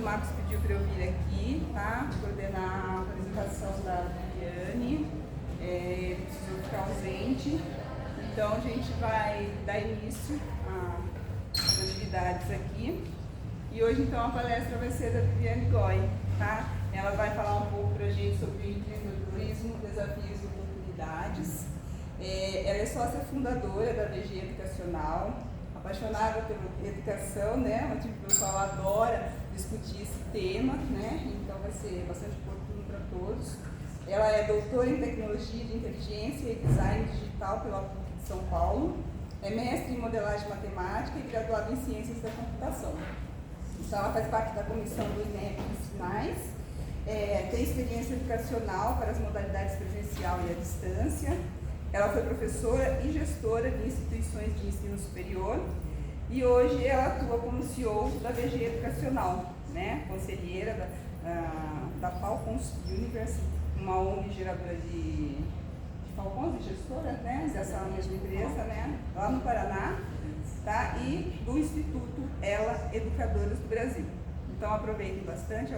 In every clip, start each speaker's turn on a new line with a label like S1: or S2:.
S1: Marcos pediu para eu vir aqui, tá? Coordenar a apresentação da Viviane. Ele precisou ficar ausente. Então a gente vai dar início às atividades aqui. E hoje então a palestra vai ser da Viviane Goy, tá? Ela vai falar um pouco para a gente sobre empreendedorismo, desafios e oportunidades. Ela é sócia fundadora da VG Educacional, apaixonada pela educação, né? Motivo pelo qual ela adora discutir esse tema, né? Então vai ser bastante oportuno para todos. Ela é doutora em Tecnologia de Inteligência e Design Digital pela PUC de São Paulo, é mestre em Modelagem Matemática e graduada em Ciências da Computação. Então ela faz parte da comissão do INEP dos Sinais, tem experiência educacional para as modalidades presencial e à distância. Ela foi professora e gestora de instituições de ensino superior e hoje ela atua como CEO da VG Educacional, né? Conselheira da Falcons Universe, uma ONG geradora de Falcons e gestora, né? Dessa mesma empresa, né? Lá no Paraná, tá? E do Instituto Ela Educadoras do Brasil. Então aproveitem bastante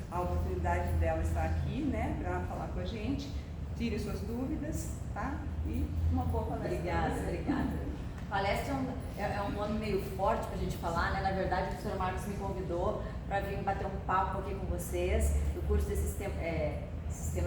S1: a oportunidade dela estar aqui, né? Para falar com a gente, tire suas dúvidas, tá? E uma boa palestra.
S2: Obrigada. Palestra é um nome meio forte para a gente falar, né? Na verdade, o professor Marcos me convidou para vir bater um papo aqui com vocês do curso de Sistema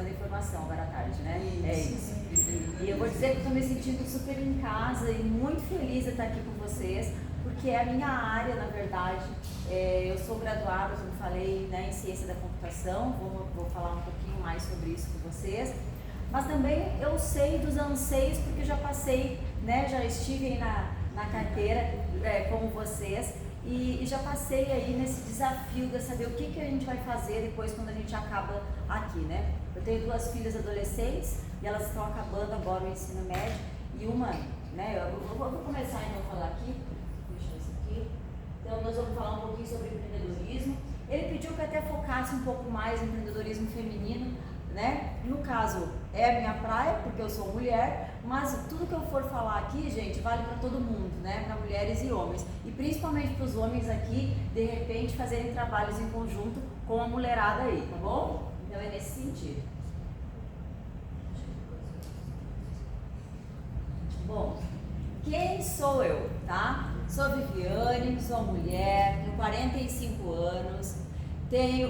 S2: de Informação, agora à tarde, né?
S1: Isso.
S2: É isso. E eu vou dizer que estou me sentindo super em casa e muito feliz de estar aqui com vocês, porque é a minha área, na verdade. Eu sou graduada, como falei, né, em Ciência da Computação, vou falar um pouquinho mais sobre isso com vocês. Mas também eu sei dos anseios, porque já passei, né, já estive aí na carteira como vocês e já passei aí nesse desafio de saber o que a gente vai fazer depois quando a gente acaba aqui, né? Eu tenho 2 filhas adolescentes e elas estão acabando agora o ensino médio e uma, né, eu vou começar então a falar aqui, deixa isso aqui. Então nós vamos falar um pouquinho sobre empreendedorismo. Ele pediu que eu até focasse um pouco mais no empreendedorismo feminino, né? No caso, é a minha praia, porque eu sou mulher, mas tudo que eu for falar aqui, gente, vale para todo mundo, né? Para mulheres e homens. E principalmente para os homens aqui, de repente, fazerem trabalhos em conjunto com a mulherada aí, tá bom? Então é nesse sentido. Bom, quem sou eu, tá? Sou Viviane, sou mulher, tenho 45 anos,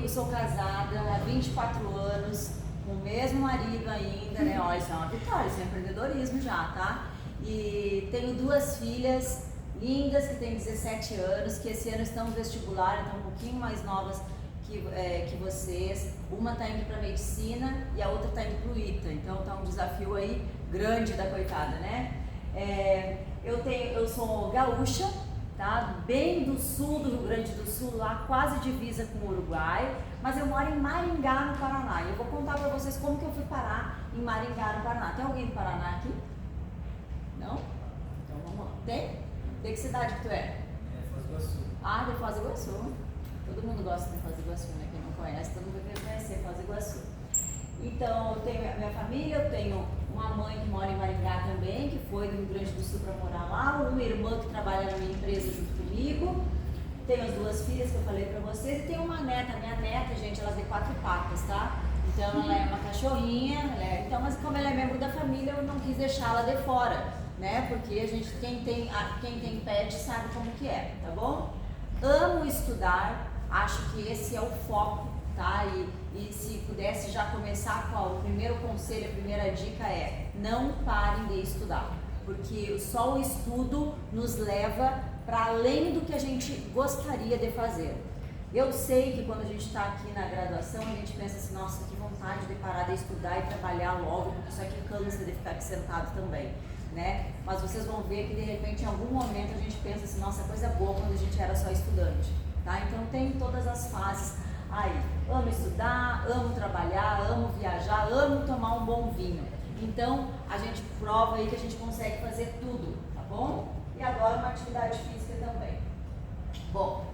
S2: sou casada há 24 anos, com o mesmo marido ainda, né? Olha, isso é uma vitória, isso é empreendedorismo já, tá? E tenho 2 filhas lindas que têm 17 anos, que esse ano estão no vestibular, então um pouquinho mais novas que vocês. Uma está indo para medicina e a outra está indo para o ITA, então tá um desafio aí grande da coitada, né? Eu sou gaúcha, tá? Bem do sul do Rio Grande do Sul, lá quase divisa com o Uruguai, mas eu moro em Maringá, no Paraná. E eu vou contar para vocês como que eu fui parar em Maringá, no Paraná. Tem alguém do Paraná aqui? Não? Então vamos lá. Tem? De que cidade que tu é?
S3: Foz do Iguaçu.
S2: Ah, de Foz do Iguaçu. Todo mundo gosta de Foz do Iguaçu, né? Quem não conhece, todo mundo vai conhecer Foz do Iguaçu. Então, eu tenho a minha família, eu tenho uma mãe que mora em Maringá também, que foi do Rio Grande do Sul para morar lá, uma irmã que trabalha na minha empresa junto comigo, tenho as 2 filhas que eu falei para vocês e tenho uma neta. Minha neta, gente, ela tem 4 patas, tá? Então, ela é uma cachorrinha, então, mas como ela é membro da família, eu não quis deixá-la de fora, né? Porque a gente, quem tem pet sabe como que é, tá bom? Amo estudar, acho que esse é o foco, tá? E se pudesse já começar com o primeiro conselho, a primeira dica é: não parem de estudar, porque só o estudo nos leva para além do que a gente gostaria de fazer. Eu sei que quando a gente está aqui na graduação, a gente pensa assim: nossa, que vontade de parar de estudar e trabalhar logo, porque isso aqui cansa de ficar aqui sentado também, né? Mas vocês vão ver que de repente em algum momento a gente pensa assim: nossa, coisa boa quando a gente era só estudante, tá? Então tem todas as fases aí. Amo estudar, amo trabalhar, amo viajar, amo tomar um bom vinho. Então a gente prova aí que a gente consegue fazer tudo, tá bom? E agora uma atividade física também. Bom,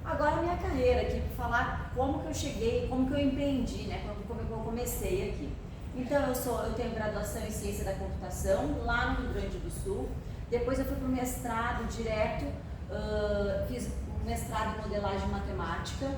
S2: agora a minha carreira aqui, para falar como que eu cheguei, como que eu empreendi, né? Como que eu comecei aqui. Então eu tenho graduação em Ciência da Computação lá no Rio Grande do Sul. Depois eu fui para o mestrado direto, fiz um mestrado em Modelagem Matemática,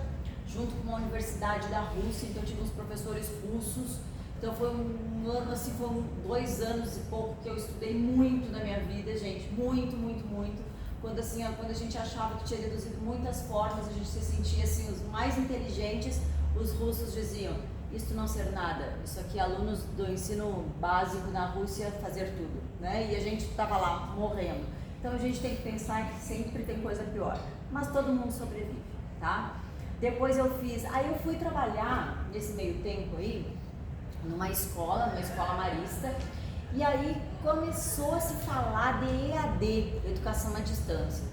S2: junto com uma universidade da Rússia, então eu tive uns professores russos. Então foi um ano, assim, foram 2 anos e pouco que eu estudei muito na minha vida, gente, muito, muito, muito. Quando, assim, quando a gente achava que tinha deduzido muitas formas, a gente se sentia assim, os mais inteligentes, os russos diziam, isto não ser nada, isso aqui alunos do ensino básico na Rússia fazer tudo, né? E a gente estava lá morrendo. Então a gente tem que pensar que sempre tem coisa pior, mas todo mundo sobrevive, tá? Depois eu fui trabalhar nesse meio tempo aí, numa escola marista, e aí começou a se falar de EAD, Educação à Distância.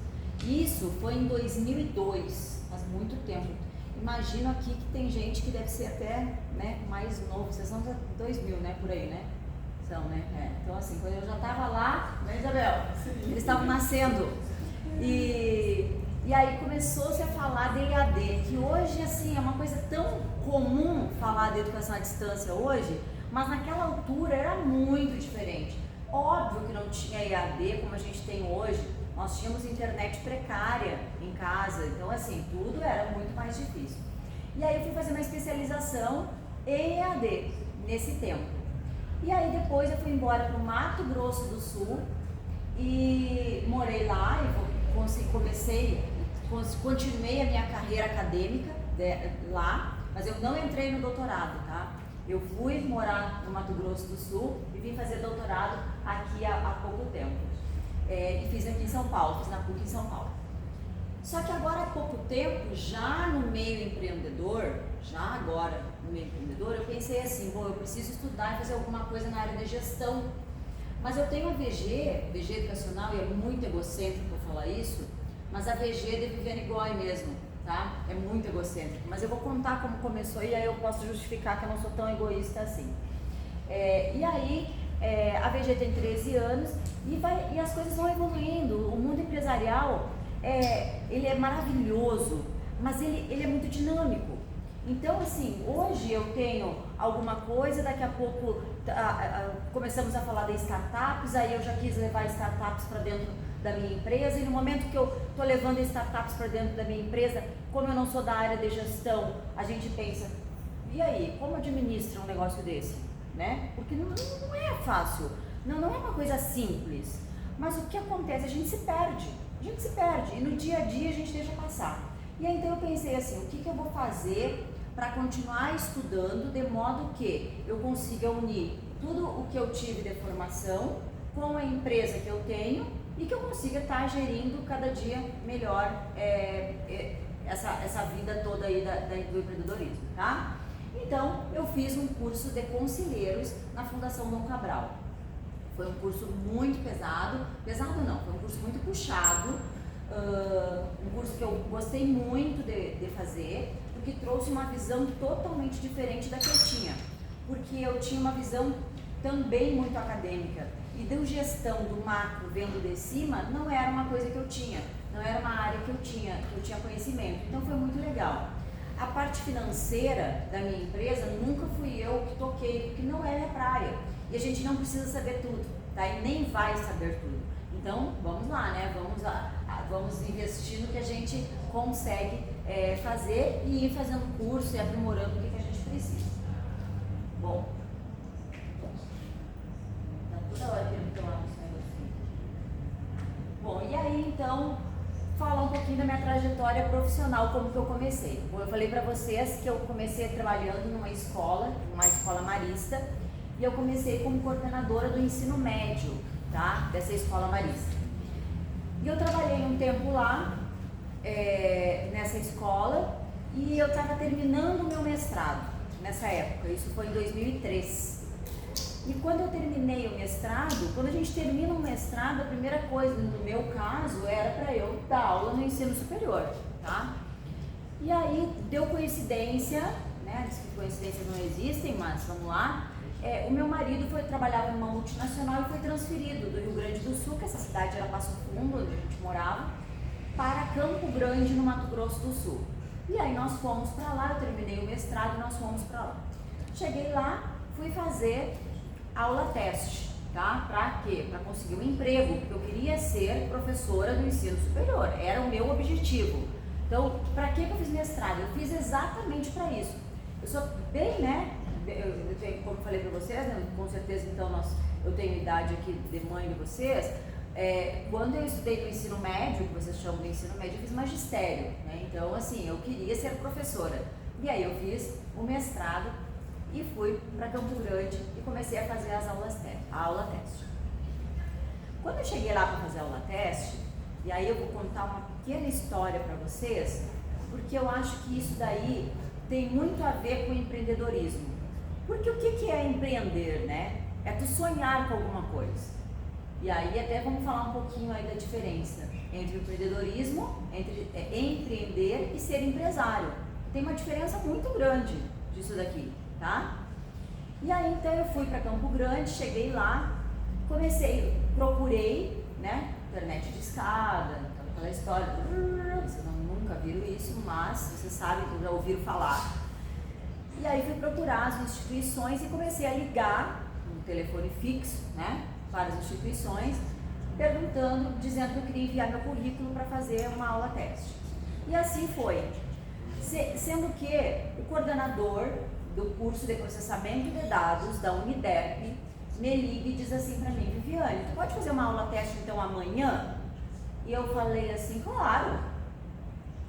S2: Isso foi em 2002, faz muito tempo. Imagino aqui que tem gente que deve ser até, né, mais novo, vocês são de 2000, né, por aí, né? São, né? Então assim, quando eu já estava lá, né, Isabel? Sim. Eles estavam nascendo. E aí começou-se a falar de EAD, que hoje, assim, é uma coisa tão comum falar de educação à distância hoje, mas naquela altura era muito diferente. Óbvio que não tinha EAD como a gente tem hoje, nós tínhamos internet precária em casa, então assim, tudo era muito mais difícil. E aí eu fui fazer uma especialização em EAD nesse tempo. E aí depois eu fui embora para o Mato Grosso do Sul e morei lá e continuei a minha carreira acadêmica lá, mas eu não entrei no doutorado, tá? Eu fui morar no Mato Grosso do Sul e vim fazer doutorado aqui há pouco tempo. E fiz aqui em São Paulo, fiz na PUC em São Paulo. Só que agora há pouco tempo, já no meio empreendedor, eu pensei assim, bom, eu preciso estudar e fazer alguma coisa na área da gestão. Mas eu tenho a VG educacional, e é muito egocêntrico eu falar isso, mas a VG é de Viviane Goy mesmo, tá? É muito egocêntrico, mas eu vou contar como começou e aí eu posso justificar que eu não sou tão egoísta assim. E aí, a VG tem 13 anos e as coisas vão evoluindo. O mundo empresarial, ele é maravilhoso, mas ele é muito dinâmico. Então, assim, hoje eu tenho alguma coisa, daqui a pouco começamos a falar de startups, aí eu já quis levar startups para dentro da minha empresa, e no momento que eu estou levando startups para dentro da minha empresa, como eu não sou da área de gestão, a gente pensa, e aí, como administra um negócio desse? Né? Porque não é fácil, não é uma coisa simples, mas o que acontece? A gente se perde, e no dia a dia a gente deixa passar. E aí então eu pensei assim, o que eu vou fazer para continuar estudando de modo que eu consiga unir tudo o que eu tive de formação com a empresa que eu tenho e que eu consiga estar gerindo cada dia melhor essa vida toda aí do empreendedorismo, tá? Então, eu fiz um curso de conselheiros na Fundação Dom Cabral. Foi um curso muito pesado não, foi um curso muito puxado, um curso que eu gostei muito de fazer, porque trouxe uma visão totalmente diferente da que eu tinha, porque eu tinha uma visão também muito acadêmica, e de gestão do macro vendo de cima não era uma coisa que eu tinha, não era uma área que eu tinha conhecimento, então foi muito legal. A parte financeira da minha empresa nunca fui eu que toquei, porque não é minha praia, e a gente não precisa saber tudo, tá? E nem vai saber tudo. Então, vamos lá, né? Vamos investir no que a gente consegue fazer e ir fazendo curso e aprimorando o que a gente precisa. Bom, toda hora querendo tomar um negocinho. Bom, e aí então, falar um pouquinho da minha trajetória profissional, como que eu comecei. Bom, eu falei para vocês que eu comecei trabalhando numa escola marista, e eu comecei como coordenadora do ensino médio, tá? Dessa escola marista. E eu trabalhei um tempo lá, nessa escola, e eu estava terminando o meu mestrado nessa época, isso foi em 2003. E quando eu terminei o mestrado, quando a gente termina um mestrado, a primeira coisa, no meu caso, era para eu dar aula no ensino superior, tá? E aí deu coincidência, né? Diz que coincidências não existem, mas vamos lá. O meu marido trabalhava em uma multinacional e foi transferido do Rio Grande do Sul, que essa cidade era Passo Fundo, onde a gente morava, para Campo Grande, no Mato Grosso do Sul. E aí nós fomos para lá, eu terminei o mestrado e nós fomos para lá. Cheguei lá, fui fazer aula teste, tá? Para quê? Para conseguir um emprego, porque eu queria ser professora do ensino superior, era o meu objetivo. Então, para que eu fiz mestrado? Eu fiz exatamente para isso. Eu sou bem, né? Eu tenho, como eu falei para vocês, né? Com certeza, então, eu tenho idade aqui de mãe de vocês. Quando eu estudei no ensino médio, que vocês chamam de ensino médio, eu fiz magistério, né? Então, assim, eu queria ser professora. E aí eu fiz o mestrado e fui para Campo Grande e comecei a fazer a aula teste. Quando eu cheguei lá para fazer a aula teste, e aí eu vou contar uma pequena história para vocês, porque eu acho que isso daí tem muito a ver com empreendedorismo. Porque o que é empreender, né? É tu sonhar com alguma coisa. E aí até vamos falar um pouquinho aí da diferença entre o empreendedorismo, entre empreender e ser empresário. Tem uma diferença muito grande disso daqui, tá? E aí então eu fui para Campo Grande, cheguei lá, procurei, né? Internet de escada, aquela história, vocês nunca viram isso, mas vocês sabem, já ouviram falar. E aí fui procurar as instituições e comecei a ligar no telefone fixo, né? Para as instituições, perguntando, dizendo que eu queria enviar meu currículo para fazer uma aula teste. E assim foi. Sendo que o coordenador do curso de processamento de dados da Unidep me liga e diz assim para mim: Viviane, tu pode fazer uma aula teste então amanhã? E eu falei assim: claro.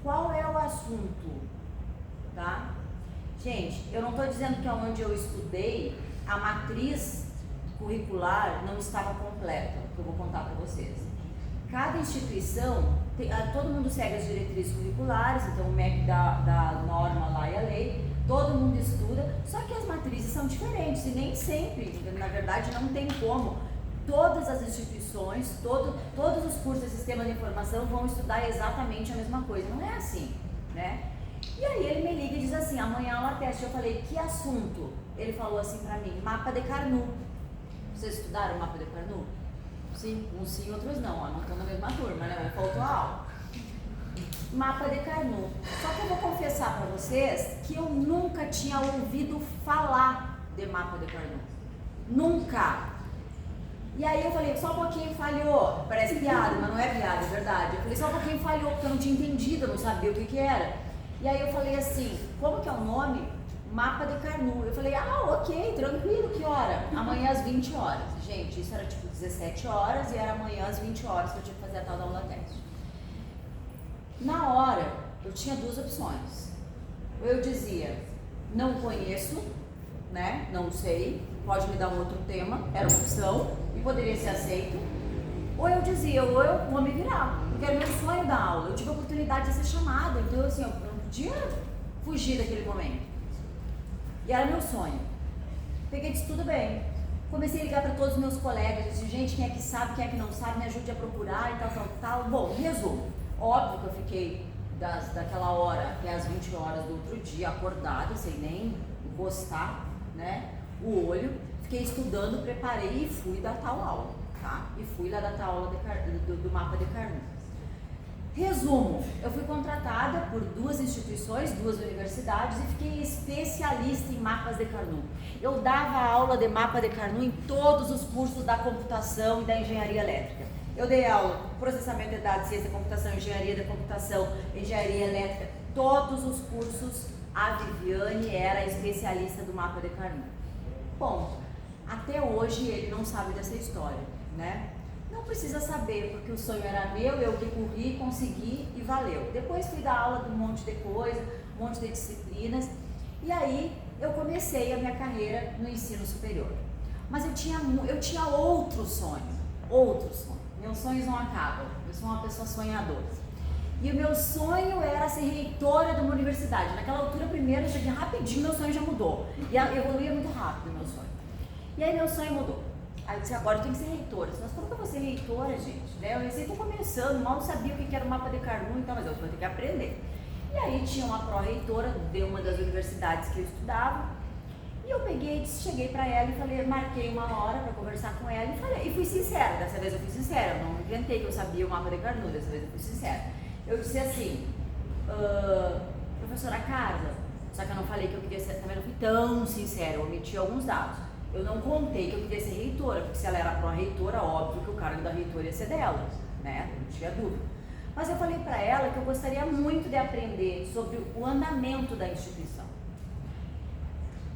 S2: Qual é o assunto? Tá? Gente, eu não estou dizendo que onde eu estudei, a matriz curricular não estava completa, que eu vou contar para vocês. Cada instituição, todo mundo segue as diretrizes curriculares, então o MEC da norma lá e a lei, todo mundo estuda, só que as matrizes são diferentes e nem sempre, na verdade não tem como, todas as instituições, todos os cursos de sistema de informação vão estudar exatamente a mesma coisa, não é assim, né? E aí ele me liga e diz assim: amanhã aula teste. Eu falei: que assunto? Ele falou assim pra mim: mapa de Carnot. Vocês estudaram o mapa de Carnot? Sim, uns sim, outros não, ó, não estão na mesma turma, né? Faltou a aula. Mapa de Carnot. Só que eu vou confessar pra vocês que eu nunca tinha ouvido falar de mapa de Carnot. Nunca! E aí eu falei: só um pouquinho falhou. Parece piada, mas não é piada, é verdade. Eu falei: só um pouquinho falhou, porque eu não tinha entendido, eu não sabia o que era. E aí eu falei assim: como que é o nome? Mapa de Carnot. Eu falei: ok, tranquilo, que hora? Amanhã às 20 horas. Gente, isso era tipo 17 horas e era amanhã às 20 horas que eu tinha que fazer a tal da aula teste. Na hora, eu tinha duas opções. Eu dizia: não conheço, né? Não sei, pode me dar um outro tema, era uma opção e poderia ser aceito. Ou eu dizia: ou eu vou me virar, porque era meu sonho da aula. Eu tive a oportunidade de ser chamada, então assim, eu não podia fugir daquele momento. E era meu sonho. Peguei e disse: tudo bem. Comecei a ligar para todos os meus colegas, disse: gente, quem é que sabe, quem é que não sabe, me ajude a procurar e tal. Bom, resumo. Óbvio que eu fiquei daquela hora até as 20 horas do outro dia acordada, sem nem encostar, né, o olho. Fiquei estudando, preparei e fui dar tal aula, tá? E fui lá dar tal aula do mapa de Carnot. Resumo, eu fui contratada por duas instituições, duas universidades, e fiquei especialista em mapas de Carnot. Eu dava aula de mapa de Carnot em todos os cursos da computação e da engenharia elétrica. Eu dei aula processamento de dados, ciência da computação, engenharia da computação, engenharia elétrica, todos os cursos. A Viviane era especialista do mapa de Carnot. Bom, até hoje ele não sabe dessa história, né? Não precisa saber, porque o sonho era meu, eu que corri, consegui e valeu. Depois fui dar aula de um monte de coisa, um monte de disciplinas, e aí eu comecei a minha carreira no ensino superior. Mas eu tinha outro sonho. Meus sonhos não acabam, eu sou uma pessoa sonhadora. E o meu sonho era ser reitora de uma universidade. Naquela altura, primeiro, rapidinho, meu sonho já mudou. E evoluía muito rápido o meu sonho. E aí meu sonho mudou. Aí eu disse: agora eu tenho que ser reitora. Mas como que eu vou ser reitora, gente? Né? Eu estou começando, mal sabia o que era o mapa de Carnot, então, mas eu vou ter que aprender. E aí tinha uma pró-reitora de uma das universidades que eu estudava. E eu cheguei pra ela e falei, marquei uma hora pra conversar com ela e fui sincera. Dessa vez eu fui sincera, eu não inventei que eu sabia o mapa de Carnot, dessa vez eu fui sincera. Eu disse assim: professora Carla, só que eu não falei que eu queria ser, também não fui tão sincera, eu omiti alguns dados. Eu não contei que eu queria ser reitora, porque se ela era pró-reitora, óbvio que o cargo da reitora ia ser dela, né? Não tinha dúvida. Mas eu falei para ela que eu gostaria muito de aprender sobre o andamento da instituição.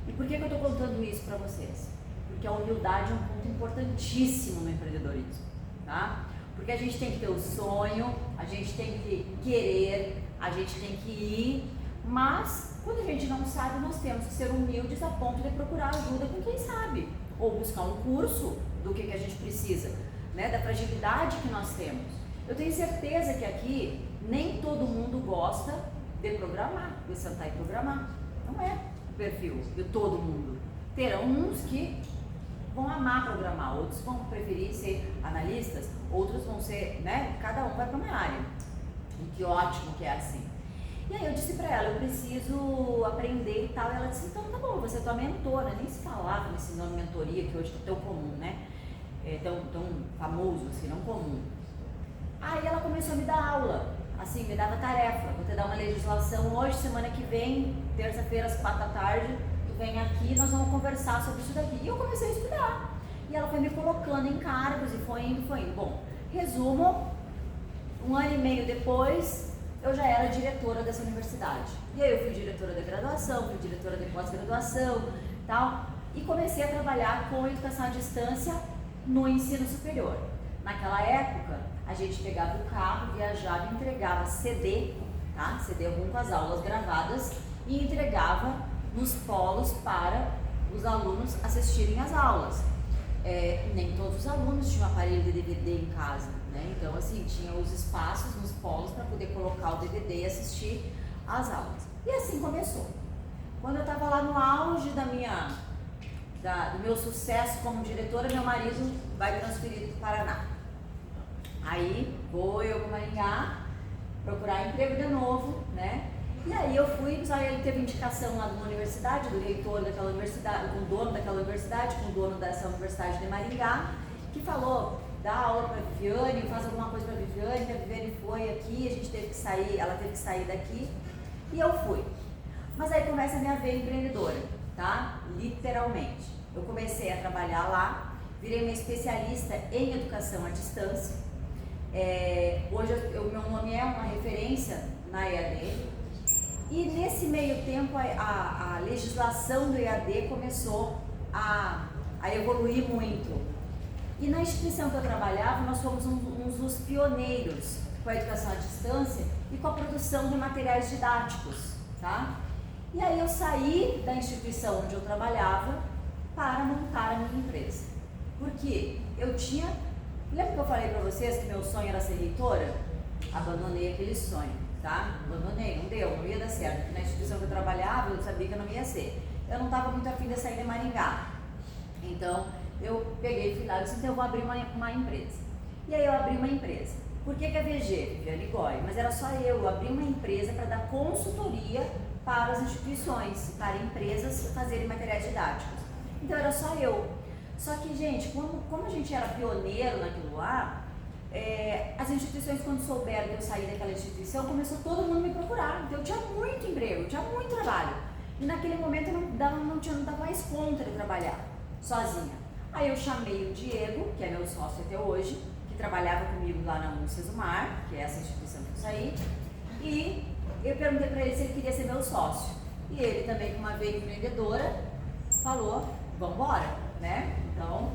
S2: E por que eu estou contando isso para vocês? Porque a humildade é um ponto importantíssimo no empreendedorismo, tá? Porque a gente tem que ter o sonho, a gente tem que querer, a gente tem que ir, mas quando a gente não sabe, nós temos que ser humildes a ponto de procurar ajuda com quem sabe, ou buscar um curso do que a gente precisa, né? Da fragilidade que nós temos. Eu tenho certeza que aqui nem todo mundo gosta de programar, de sentar e programar. Não é o perfil de todo mundo. Terão uns que vão amar programar, outros vão preferir ser analistas, outros vão ser, né? Cada um vai para uma área. E que ótimo que é assim. E aí eu disse pra ela, eu preciso aprender e tal. E ela disse, então tá bom, você é tua mentora. Nem se falava nesse nome mentoria, que hoje é tão comum, né? É tão famoso, assim, não comum. Aí ela começou a me dar aula, assim, me dava tarefa. Vou te dar uma legislação hoje, semana que vem, terça-feira às 4 da tarde, tu vem aqui, nós vamos conversar sobre isso daqui. E eu comecei a estudar. E ela foi me colocando em cargos e foi indo. Bom, resumo, 1 ano e meio depois, eu já era diretora dessa universidade. E aí eu fui diretora de graduação, fui diretora de pós-graduação, tal, e comecei a trabalhar com educação à distância no ensino superior. Naquela época, a gente pegava o carro, viajava e entregava CD, tá? CD algum com as aulas gravadas, e entregava nos polos para os alunos assistirem às aulas. Nem todos os alunos tinham aparelho de DVD em casa, né? Então, assim, tinha os espaços nos polos para poder colocar o DVD e assistir às aulas. E assim começou. Quando eu estava lá no auge do meu sucesso como diretora, meu marido vai transferir para o Paraná. Aí vou eu para Maringá procurar emprego de novo, né? E aí eu fui, ele teve indicação lá de uma universidade, do reitor daquela universidade, com o dono daquela universidade, com o dono dessa universidade de Maringá, que falou, dá aula para a Viviane, faz alguma coisa para a Viviane, que a Viviane foi aqui, a gente teve que sair, ela teve que sair daqui, e eu fui. Mas aí começa a minha veia empreendedora, tá? Literalmente. Eu comecei a trabalhar lá, virei uma especialista em educação à distância. Hoje o meu nome é uma referência na EAD. E nesse meio tempo a legislação do EAD começou a evoluir muito. E na instituição que eu trabalhava, nós fomos uns dos pioneiros com a educação à distância e com a produção de materiais didáticos, tá? E aí eu saí da instituição onde eu trabalhava para montar a minha empresa. Porque eu tinha... Lembra que eu falei para vocês que meu sonho era ser reitora? Abandonei aquele sonho, tá? Abandonei, não deu, não ia dar certo. Na instituição que eu trabalhava, eu sabia que eu não ia ser. Eu não estava muito afim de sair de Maringá. Então, eu peguei e fui lá e disse, então eu vou abrir uma empresa. E aí eu abri uma empresa. Por que a VG? Viviane Goy. Mas era só eu abri uma empresa para dar consultoria para as instituições, para empresas fazerem materiais didáticos. Então era só eu. Só que, gente, como a gente era pioneiro naquilo lá, as instituições, quando souberam que eu saí daquela instituição, começou todo mundo me procurar. Então eu tinha muito emprego, eu tinha muito trabalho. E naquele momento eu não dava mais conta de trabalhar sozinha. Aí eu chamei o Diego, que é meu sócio até hoje, que trabalhava comigo lá na Unicesumar, que é essa instituição que eu saí, e eu perguntei para ele se ele queria ser meu sócio. E ele também, com uma veia empreendedora, falou, vamos embora, né? Então,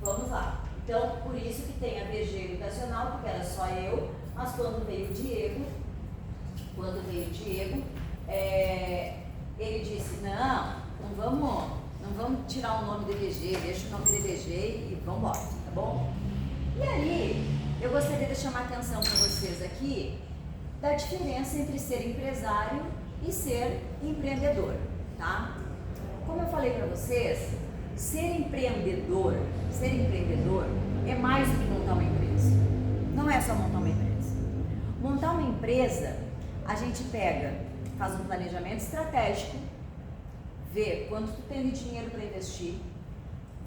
S2: vamos lá. Então, por isso que tem a VG Educacional, porque era só eu, mas quando veio o Diego, ele disse, não vamos tirar o nome de VG, deixa o nome de VG e vamos embora, tá bom? E aí, eu gostaria de chamar a atenção para vocês aqui da diferença entre ser empresário e ser empreendedor, tá? Como eu falei para vocês, ser empreendedor é mais do que montar uma empresa. Não é só montar uma empresa. Montar uma empresa, a gente faz um planejamento estratégico, vê quanto tu tem de dinheiro para investir,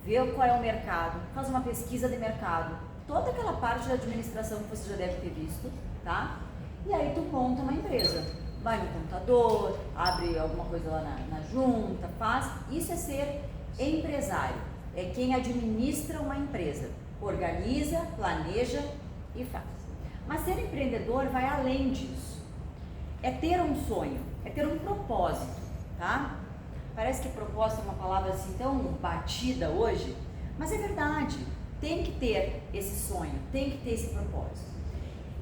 S2: vê qual é o mercado, faz uma pesquisa de mercado, toda aquela parte da administração que você já deve ter visto, tá? E aí tu monta uma empresa, vai no computador, abre alguma coisa lá na junta, faz. Isso é ser empresário, é quem administra uma empresa, organiza, planeja e faz. Mas ser empreendedor vai além disso. É ter um sonho, é ter um propósito, tá? Parece que propósito é uma palavra assim tão batida hoje, mas é verdade. Tem que ter esse sonho, tem que ter esse propósito.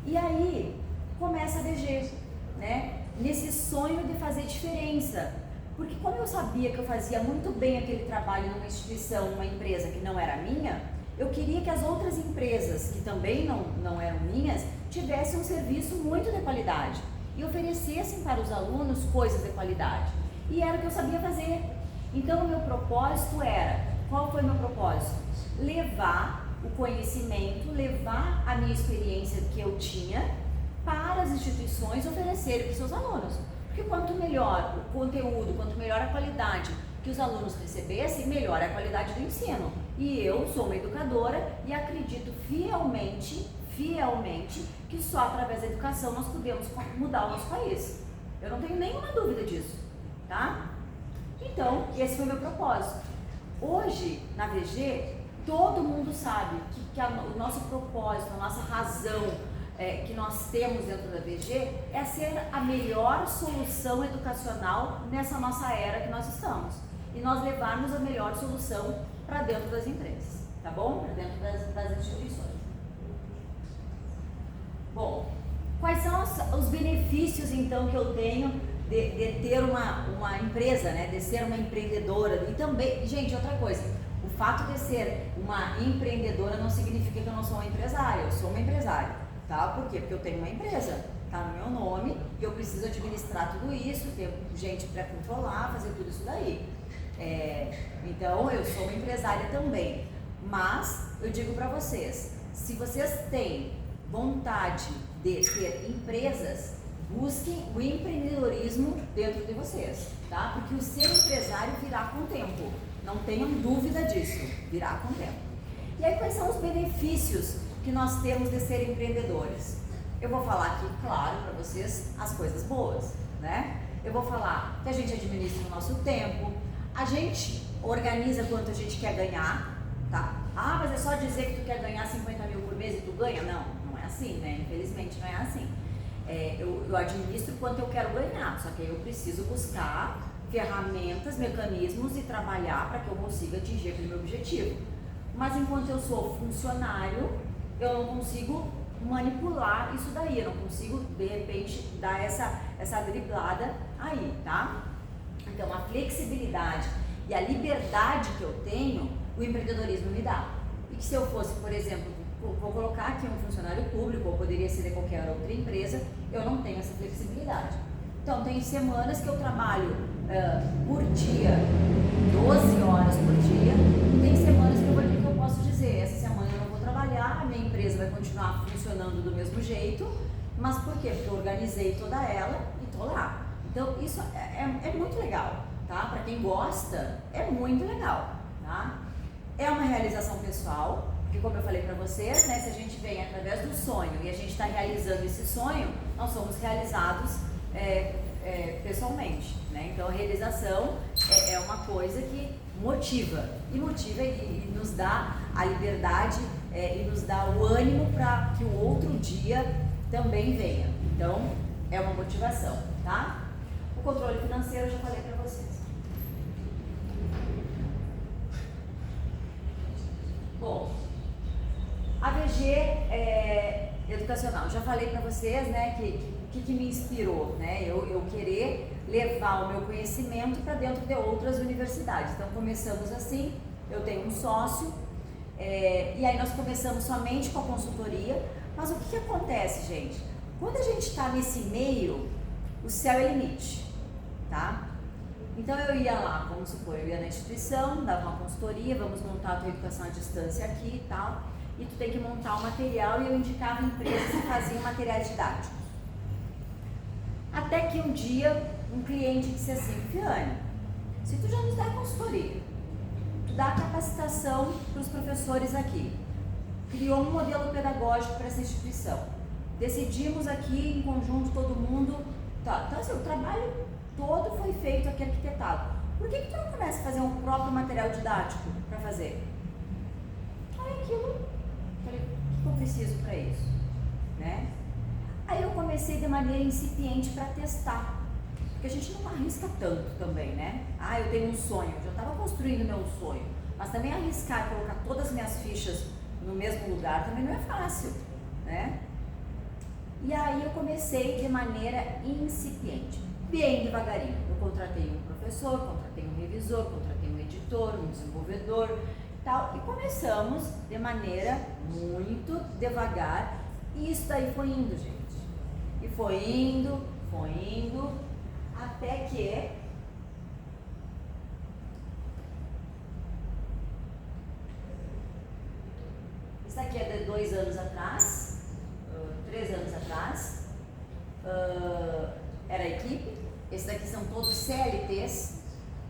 S2: E aí começa a VG, né? Nesse sonho de fazer diferença. Porque como eu sabia que eu fazia muito bem aquele trabalho numa instituição, numa empresa que não era minha, eu queria que as outras empresas, que também não eram minhas, tivessem um serviço muito de qualidade e oferecessem para os alunos coisas de qualidade. E era o que eu sabia fazer. Então o meu propósito era, qual foi o meu propósito? Levar o conhecimento, levar a minha experiência que eu tinha para as instituições oferecerem para os seus alunos. Porque quanto melhor o conteúdo, quanto melhor a qualidade que os alunos recebessem, melhor é a qualidade do ensino. E eu sou uma educadora e acredito fielmente que só através da educação nós podemos mudar o nosso país. Eu não tenho nenhuma dúvida disso, tá? Então, esse foi o meu propósito. Hoje, na VG, todo mundo sabe que o nosso propósito, a nossa razão que nós temos dentro da VG é ser a melhor solução educacional nessa nossa era que nós estamos. E nós levarmos a melhor solução para dentro das empresas, tá bom? Para dentro das instituições. Bom, quais são os benefícios então que eu tenho de ter uma empresa, né? De ser uma empreendedora? E também, gente, outra coisa, o fato de ser uma empreendedora não significa que eu não sou uma empresária, eu sou uma empresária, tá? Por quê? Porque eu tenho uma empresa, tá no meu nome e eu preciso administrar tudo isso, ter gente para controlar, fazer tudo isso daí. Então eu sou uma empresária também, mas eu digo para vocês, se vocês têm vontade de ter empresas, busquem o empreendedorismo dentro de vocês, tá? Porque o ser empresário virá com o tempo, não tenham dúvida disso, virá com o tempo. E aí quais são os benefícios que nós temos de ser empreendedores? Eu vou falar aqui, claro, para vocês as coisas boas, né? Eu vou falar que a gente administra o nosso tempo, a gente organiza quanto a gente quer ganhar, tá? Ah, mas é só dizer que tu quer ganhar 50 mil por mês e tu ganha? Não, não é assim, né? Infelizmente não é assim. Eu administro quanto eu quero ganhar, só que aí eu preciso buscar ferramentas, mecanismos e trabalhar para que eu consiga atingir aquele meu objetivo. Mas enquanto eu sou funcionário, eu não consigo manipular isso daí, eu não consigo, de repente, dar essa driblada aí, tá? Então, a flexibilidade e a liberdade que eu tenho, o empreendedorismo me dá. E que se eu fosse, por exemplo, vou colocar aqui um funcionário público, ou poderia ser de qualquer outra empresa, eu não tenho essa flexibilidade. Então, tem semanas que eu trabalho por dia, 12 horas por dia, e tem semanas que eu posso dizer, essa semana eu não vou trabalhar, a minha empresa vai continuar funcionando do mesmo jeito, mas por quê? Porque eu organizei toda ela e tô lá. Então, isso é muito legal, tá? Para quem gosta, é muito legal, tá? É uma realização pessoal, porque como eu falei para vocês, né, se a gente vem através do sonho e a gente está realizando esse sonho, nós somos realizados pessoalmente, né? Então a realização é uma coisa que motiva e nos dá a liberdade e nos dá o ânimo para que o outro dia também venha. Então é uma motivação, tá? O controle financeiro eu já falei para vocês. Bom, a VG educacional, já falei para vocês, né, que me inspirou, né, eu querer levar o meu conhecimento para dentro de outras universidades. Então começamos assim, eu tenho um sócio, e aí nós começamos somente com a consultoria, mas o que acontece, gente? Quando a gente está nesse meio, o céu é limite, tá? Então eu ia lá, vamos supor, eu ia na instituição, dava uma consultoria, vamos montar a tua educação à distância aqui e tal, e tu tem que montar o material, e eu indicava empresas que faziam materiais didáticos. Até que um dia um cliente disse assim: Fiane, se tu já nos dá consultoria, tu dá capacitação para os professores aqui, criou um modelo pedagógico para essa instituição, decidimos aqui em conjunto todo mundo, tá, então assim, o trabalho todo foi feito aqui arquitetado, por que tu não começa a fazer um próprio material didático para fazer? Aí aquilo, falei, o que eu preciso para isso? né? Aí eu comecei de maneira incipiente para testar, porque a gente não arrisca tanto também, né? Ah, eu tenho um sonho, eu já estava construindo meu sonho, mas também arriscar, colocar todas as minhas fichas no mesmo lugar também não é fácil, né? E aí eu comecei de maneira incipiente, bem devagarinho. Eu contratei um professor, contratei um revisor, contratei um editor, um desenvolvedor, tal, e começamos de maneira muito devagar, e isso daí foi indo, gente. E foi indo, até que isso aqui é de 2 anos atrás, 3 anos atrás, era a equipe. Esses daqui são todos CLTs,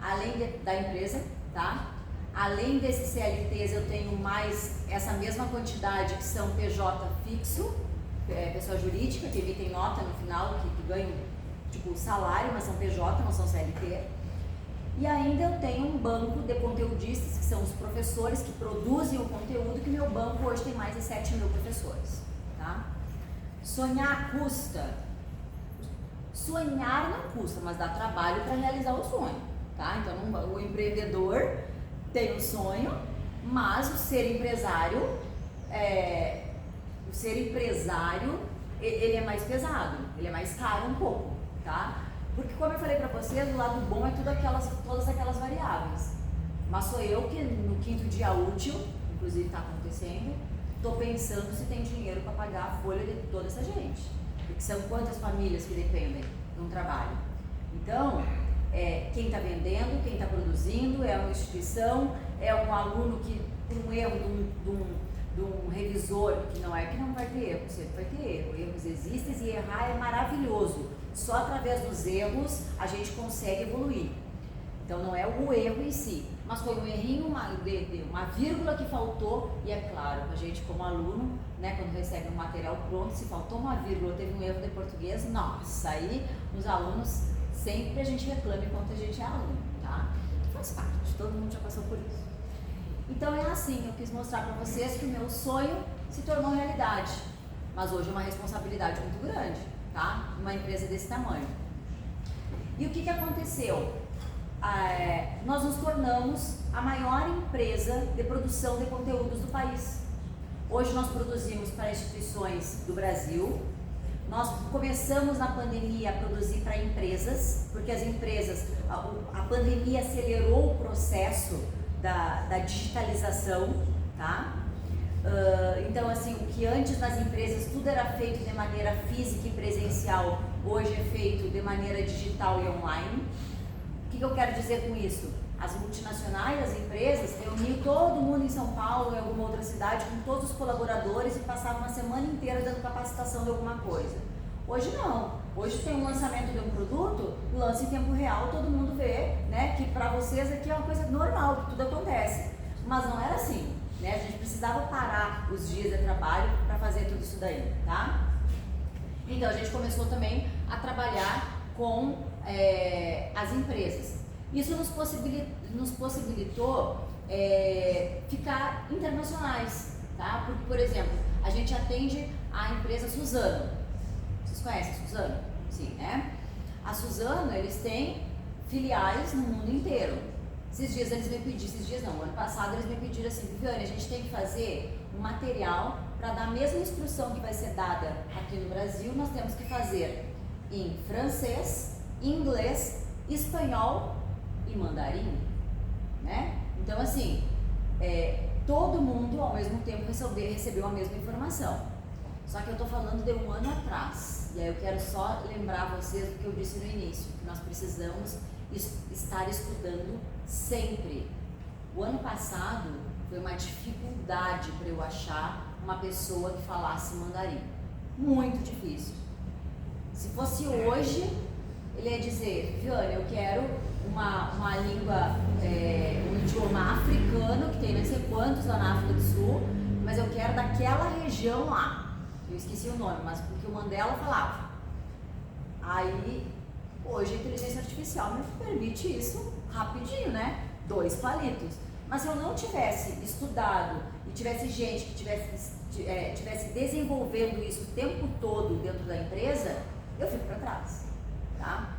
S2: além da empresa, tá? Além desses CLTs eu tenho mais essa mesma quantidade que são PJ fixo, pessoa jurídica, que emitem nota no final, que ganham tipo salário, mas são PJ, não são CLT. E ainda eu tenho um banco de conteudistas, que são os professores que produzem o conteúdo, que meu banco hoje tem mais de 7 mil professores, tá? Sonhar custa? Sonhar não custa, mas dá trabalho para realizar o sonho, tá? Então o empreendedor tem um sonho, mas o ser empresário, ele é mais pesado, ele é mais caro um pouco, tá? Porque como eu falei para vocês, o lado bom é todas aquelas variáveis. Mas sou eu que no 5º dia útil, inclusive está acontecendo, estou pensando se tem dinheiro para pagar a folha de toda essa gente. Porque são quantas famílias que dependem de um trabalho. Então, quem está vendendo, quem está produzindo, é uma instituição, é um aluno que, por um erro de um revisor, que não vai ter erro, sempre vai ter erro. Erros existem e errar é maravilhoso. Só através dos erros a gente consegue evoluir. Então não é o erro em si, mas foi um errinho, uma vírgula que faltou, e é claro, a gente como aluno, né, quando recebe um material pronto, se faltou uma vírgula, teve um erro de português, nossa, aí os alunos, sempre a gente reclama enquanto a gente é aluno, tá? Faz parte, todo mundo já passou por isso. Então é assim, eu quis mostrar para vocês que o meu sonho se tornou realidade, mas hoje é uma responsabilidade muito grande, tá? Uma empresa desse tamanho. E o que aconteceu? Nós nos tornamos a maior empresa de produção de conteúdos do país. Hoje nós produzimos para instituições do Brasil, nós começamos na pandemia a produzir para empresas, porque as empresas, a pandemia acelerou o processo da digitalização, tá? Então, assim, o que antes nas empresas tudo era feito de maneira física e presencial, hoje é feito de maneira digital e online. O que eu quero dizer com isso? As multinacionais, as empresas, reuniam todo mundo em São Paulo, em alguma outra cidade, com todos os colaboradores e passavam uma semana inteira dando capacitação de alguma coisa. Hoje não. Hoje tem um lançamento de um produto, lança em tempo real, todo mundo vê, né, que para vocês aqui é uma coisa normal, que tudo acontece. Mas não era assim, né? A gente precisava parar os dias de trabalho para fazer tudo isso daí, tá? Então a gente começou também a trabalhar com as empresas. Isso nos possibilitou ficar internacionais, tá? Porque, por exemplo, a gente atende a empresa Suzano. Vocês conhecem a Suzano? Sim, né? A Suzano, eles têm filiais no mundo inteiro. O ano passado eles me pediram assim, Viviane, a gente tem que fazer um material para dar a mesma instrução que vai ser dada aqui no Brasil, nós temos que fazer em francês, inglês, espanhol e mandarim, né? Então, assim, todo mundo ao mesmo tempo recebeu a mesma informação. Só que eu estou falando de um ano atrás, e aí eu quero só lembrar vocês do que eu disse no início, que nós precisamos estar estudando sempre. O ano passado foi uma dificuldade para eu achar uma pessoa que falasse mandarim. Muito difícil. Se fosse hoje, ele ia dizer, Viviane, eu quero uma língua, um idioma africano, que tem não sei quantos lá na África do Sul, mas eu quero daquela região lá. Eu esqueci o nome, mas porque o Mandela falava. Aí, hoje a inteligência artificial me permite isso rapidinho, né? 2 palitos. Mas se eu não tivesse estudado e tivesse gente que tivesse desenvolvendo isso o tempo todo dentro da empresa, eu fico para trás, tá?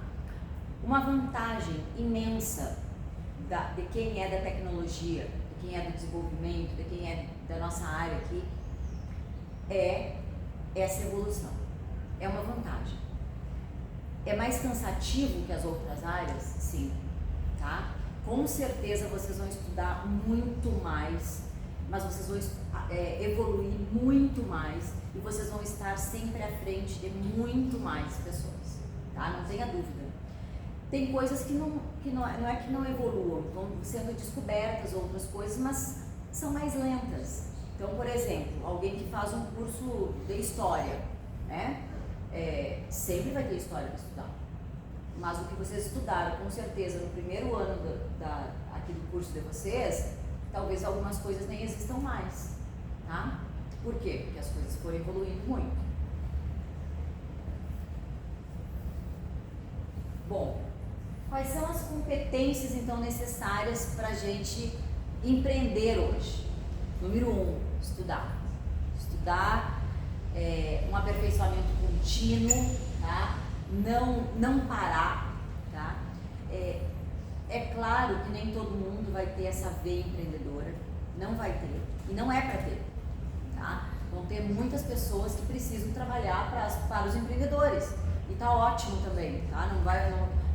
S2: Uma vantagem imensa de quem é da tecnologia, de quem é do desenvolvimento, de quem é da nossa área aqui, é essa evolução. É uma vantagem. É mais cansativo que as outras áreas? Sim, tá? Com certeza vocês vão estudar muito mais, mas vocês vão evoluir muito mais e vocês vão estar sempre à frente de muito mais pessoas, tá? Não tenha dúvida. Tem coisas que não é que não evoluam, vão sendo descobertas outras coisas, mas são mais lentas. Então, por exemplo, alguém que faz um curso de história, né? Sempre vai ter história para estudar. Mas o que vocês estudaram, com certeza, no primeiro ano aqui do curso de vocês, talvez algumas coisas nem existam mais, tá? Por quê? Porque as coisas foram evoluindo muito. Bom, quais são as competências, então, necessárias para a gente empreender hoje? Número 1, estudar. Estudar, um aperfeiçoamento contínuo, tá? Não parar, tá? É claro que nem todo mundo vai ter essa veia empreendedora, não vai ter, e não é para ter, tá? Vão ter muitas pessoas que precisam trabalhar para os empreendedores, e tá ótimo também, tá?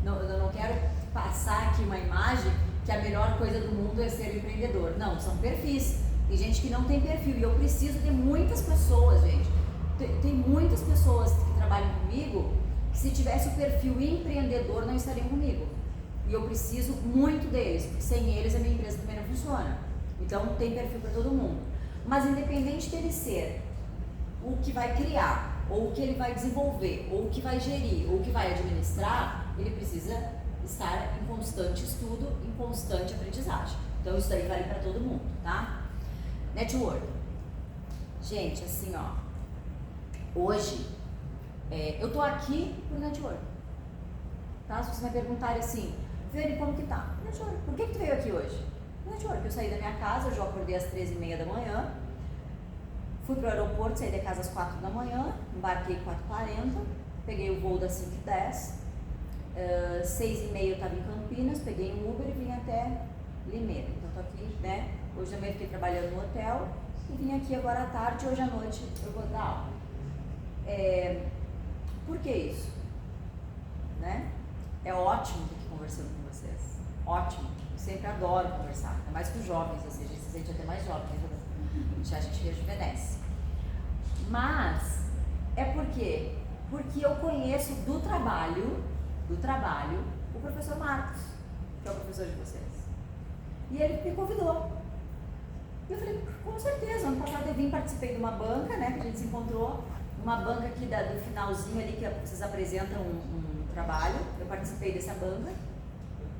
S2: Eu não quero passar aqui uma imagem que a melhor coisa do mundo é ser empreendedor, não, são perfis, tem gente que não tem perfil, e eu preciso de muitas pessoas, gente, tem muitas pessoas que trabalham comigo que se tivesse o perfil empreendedor não estariam comigo. E eu preciso muito deles, porque sem eles a minha empresa também não funciona. Então tem perfil para todo mundo. Mas independente dele ser o que vai criar, ou o que ele vai desenvolver, ou o que vai gerir, ou o que vai administrar, ele precisa estar em constante estudo, em constante aprendizagem. Então isso aí vale para todo mundo, tá? Network. Gente, assim, ó, hoje eu tô aqui por network, tá? Se vocês me perguntarem assim, Viane, como que tá? Network. Por que tu veio aqui hoje? Network. Eu saí da minha casa, eu já acordei às 13h30 da manhã, fui pro aeroporto, saí da casa às 4 da manhã, embarquei 4h40, peguei o voo das 5h10, 6h30 eu tava em Campinas, peguei um Uber e vim até Limeira. Então tô aqui, né? Hoje também fiquei trabalhando no hotel e vim aqui agora à tarde, hoje à noite eu vou dar aula. Por que isso? Né? É ótimo ter que conversando com vocês. Ótimo. Eu sempre adoro conversar. Ainda mais com os jovens, ou seja, a gente se sente até mais jovem, a gente rejuvenesce. Mas é por quê? Porque eu conheço do trabalho, o professor Marcos, que é o professor de vocês. E ele me convidou. E eu falei, com certeza, ano passado eu vim, participei de uma banca, né, que a gente se encontrou, uma banca aqui do finalzinho ali, que vocês apresentam um trabalho, eu participei dessa banca,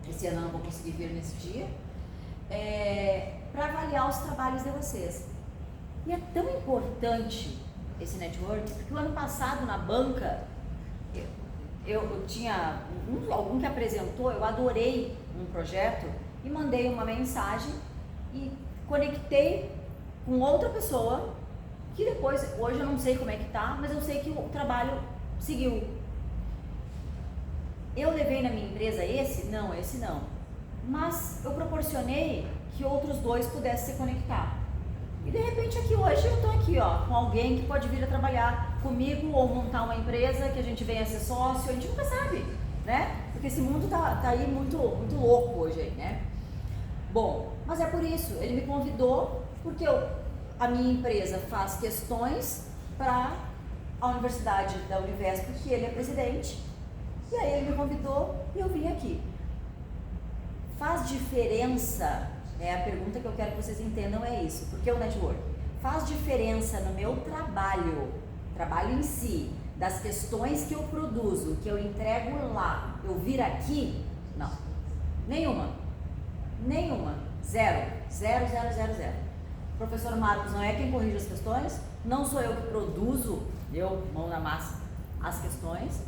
S2: esse ano eu não vou conseguir vir nesse dia, para avaliar os trabalhos de vocês. E é tão importante esse network, porque o ano passado na banca, eu tinha algum que apresentou, eu adorei um projeto e mandei uma mensagem e conectei com outra pessoa que depois, hoje eu não sei como é que tá, mas eu sei que o trabalho seguiu. Eu levei na minha empresa esse? Não, esse não. Mas eu proporcionei que outros dois pudessem se conectar. E de repente aqui hoje eu tô aqui, ó, com alguém que pode vir a trabalhar comigo ou montar uma empresa que a gente venha a ser sócio, a gente nunca sabe, né? Porque esse mundo tá aí muito louco hoje, né? Bom, mas é por isso, ele me convidou porque a minha empresa faz questões para a Universidade da Univesp, que ele é presidente, e aí ele me convidou e eu vim aqui. Faz diferença, a pergunta que eu quero que vocês entendam é isso, porque o network faz diferença no meu trabalho em si, das questões que eu produzo, que eu entrego lá, eu vir aqui? Não, nenhuma, zero. O professor Marcos não é quem corrige as questões, não sou eu que produzo, mão na massa, as questões,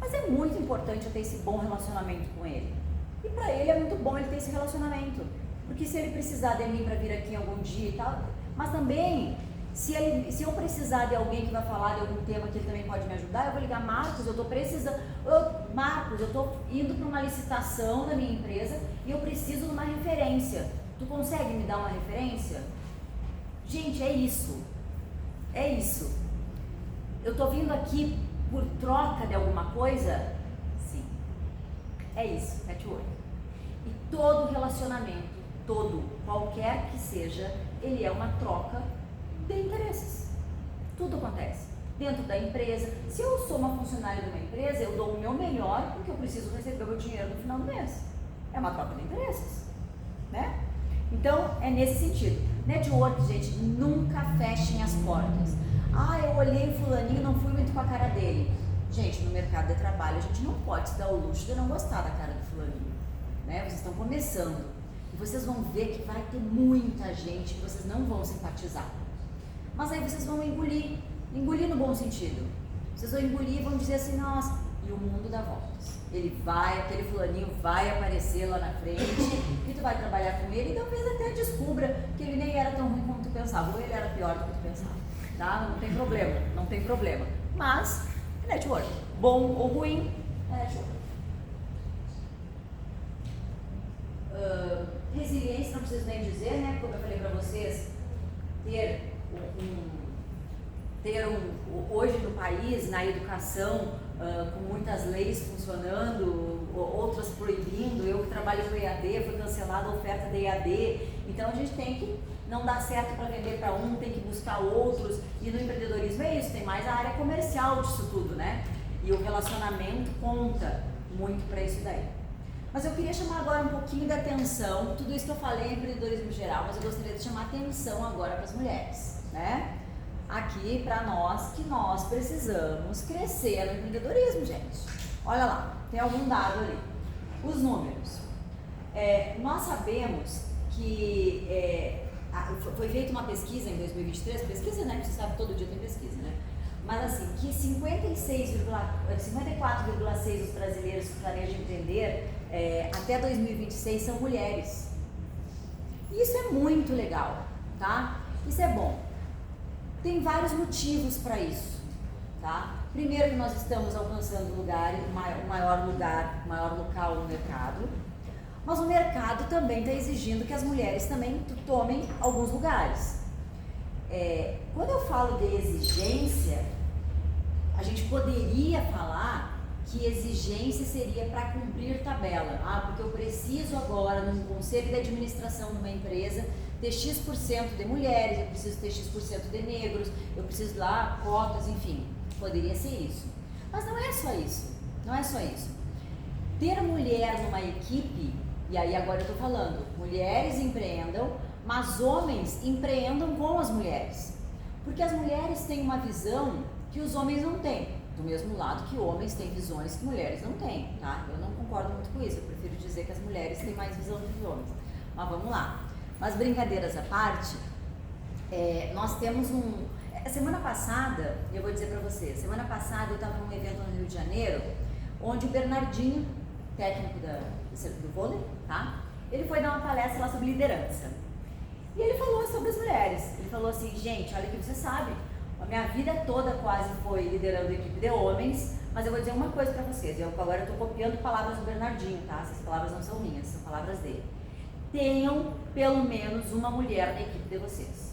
S2: mas é muito importante eu ter esse bom relacionamento com ele. E para ele é muito bom ele ter esse relacionamento, Porque se ele precisar de mim para vir aqui algum dia e tal, mas também, se eu precisar de alguém que vai falar de algum tema que ele também pode me ajudar, eu vou ligar, Marcos, eu estou precisando, Marcos, eu estou indo para uma licitação da minha empresa e eu preciso de uma referência. Tu consegue me dar uma referência? Gente, é isso. É isso. Eu estou vindo aqui por troca de alguma coisa? Sim. É isso, network. E todo relacionamento, qualquer que seja, ele é uma troca de interesses. Tudo acontece dentro da empresa. Se eu sou uma funcionária de uma empresa, eu dou o meu melhor porque eu preciso receber o meu dinheiro no final do mês. É uma troca de interesses, né? Então, é nesse sentido. Network, gente, nunca fechem as portas. Eu olhei o fulaninho e não fui muito com a cara dele. Gente, no mercado de trabalho, a gente não pode se dar o luxo de não gostar da cara do fulaninho, né? Vocês estão começando e vocês vão ver que vai ter muita gente que vocês não vão simpatizar. Mas aí vocês vão engolir no bom sentido. Vocês vão engolir e vão dizer assim, nossa, e o mundo dá voltas. Aquele fulaninho vai aparecer lá na frente e tu vai trabalhar com ele e talvez até descubra que ele nem era tão ruim como tu pensava, ou ele era pior do que tu pensava, tá? Não tem problema. Mas, network, bom ou ruim, é network. Resiliência, não preciso nem dizer, né? Como eu falei pra vocês, hoje no país, na educação, com muitas leis funcionando, outras proibindo. Eu que trabalho com EAD, foi cancelada a oferta de EAD, então a gente tem que não dar certo para vender para um, tem que buscar outros, e no empreendedorismo é isso, tem mais a área comercial disso tudo, né? E o relacionamento conta muito para isso daí. Mas eu queria chamar agora um pouquinho de atenção, tudo isso que eu falei é empreendedorismo geral, mas eu gostaria de chamar atenção agora para as mulheres, né? Aqui para nós, que nós precisamos crescer no empreendedorismo, gente. Olha lá, tem algum dado ali. Os números. Nós sabemos que foi feita uma pesquisa em 2023, pesquisa, né? Você sabe que todo dia tem pesquisa, né? Mas assim, que 54,6% dos brasileiros que planejam empreender até 2026 são mulheres. Isso é muito legal, tá? Isso é bom. Tem vários motivos para isso, tá? Primeiro que nós estamos alcançando o maior local no mercado, mas o mercado também está exigindo que as mulheres também tomem alguns lugares. Quando eu falo de exigência, a gente poderia falar que exigência seria para cumprir tabela. Porque eu preciso agora, num conselho de administração de uma empresa, ter X% de mulheres, eu preciso ter X% de negros, eu preciso lá, cotas, enfim, poderia ser isso. Mas não é só isso, não é só isso. Ter mulher numa equipe, e aí agora eu estou falando, mulheres empreendam, mas homens empreendam com as mulheres. Porque as mulheres têm uma visão que os homens não têm, do mesmo lado que homens têm visões que mulheres não têm, tá? Eu não concordo muito com isso, eu prefiro dizer que as mulheres têm mais visão que os homens. Mas vamos lá. Mas brincadeiras à parte, nós temos semana passada, eu vou dizer para vocês, semana passada eu estava num evento no Rio de Janeiro, onde o Bernardinho, técnico do vôlei, tá? Ele foi dar uma palestra lá sobre liderança. E ele falou sobre as mulheres. Ele falou assim, gente, olha que você sabe, a minha vida toda quase foi liderando equipe de homens, mas eu vou dizer uma coisa para vocês, eu agora estou copiando palavras do Bernardinho, tá? Essas palavras não são minhas, são palavras dele. Tenham pelo menos uma mulher na equipe de vocês.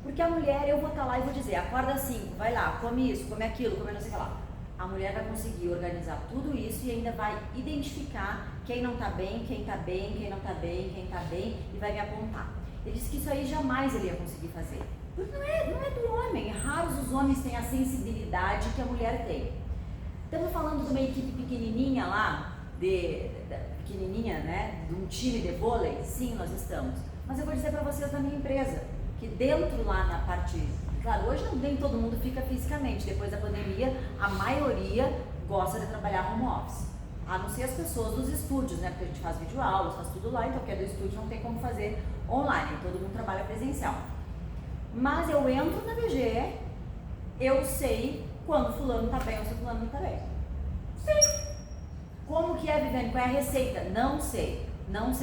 S2: Porque a mulher, eu vou estar lá e vou dizer, acorda às 5, vai lá, come isso, come aquilo, come não sei o que lá. A mulher vai conseguir organizar tudo isso e ainda vai identificar quem não está bem, quem está bem, quem não está bem, quem está bem, e vai me apontar. Ele disse que isso aí jamais ele ia conseguir fazer. Porque não é do homem, raros os homens têm a sensibilidade que a mulher tem. Estamos falando de uma equipe pequenininha lá, pequenininha, né, de um time de vôlei? Sim, nós estamos. Mas eu vou dizer para vocês da minha empresa, que dentro lá na parte... Claro, hoje nem todo mundo fica fisicamente. Depois da pandemia, a maioria gosta de trabalhar home office. A não ser as pessoas dos estúdios, né, porque a gente faz videoaulas, faz tudo lá, então porque é do estúdio não tem como fazer online, todo mundo trabalha presencial. Mas eu entro na BGE, eu sei quando fulano tá bem ou se fulano não tá bem. Sei. Como que é, Viviane? Qual é a receita? Não sei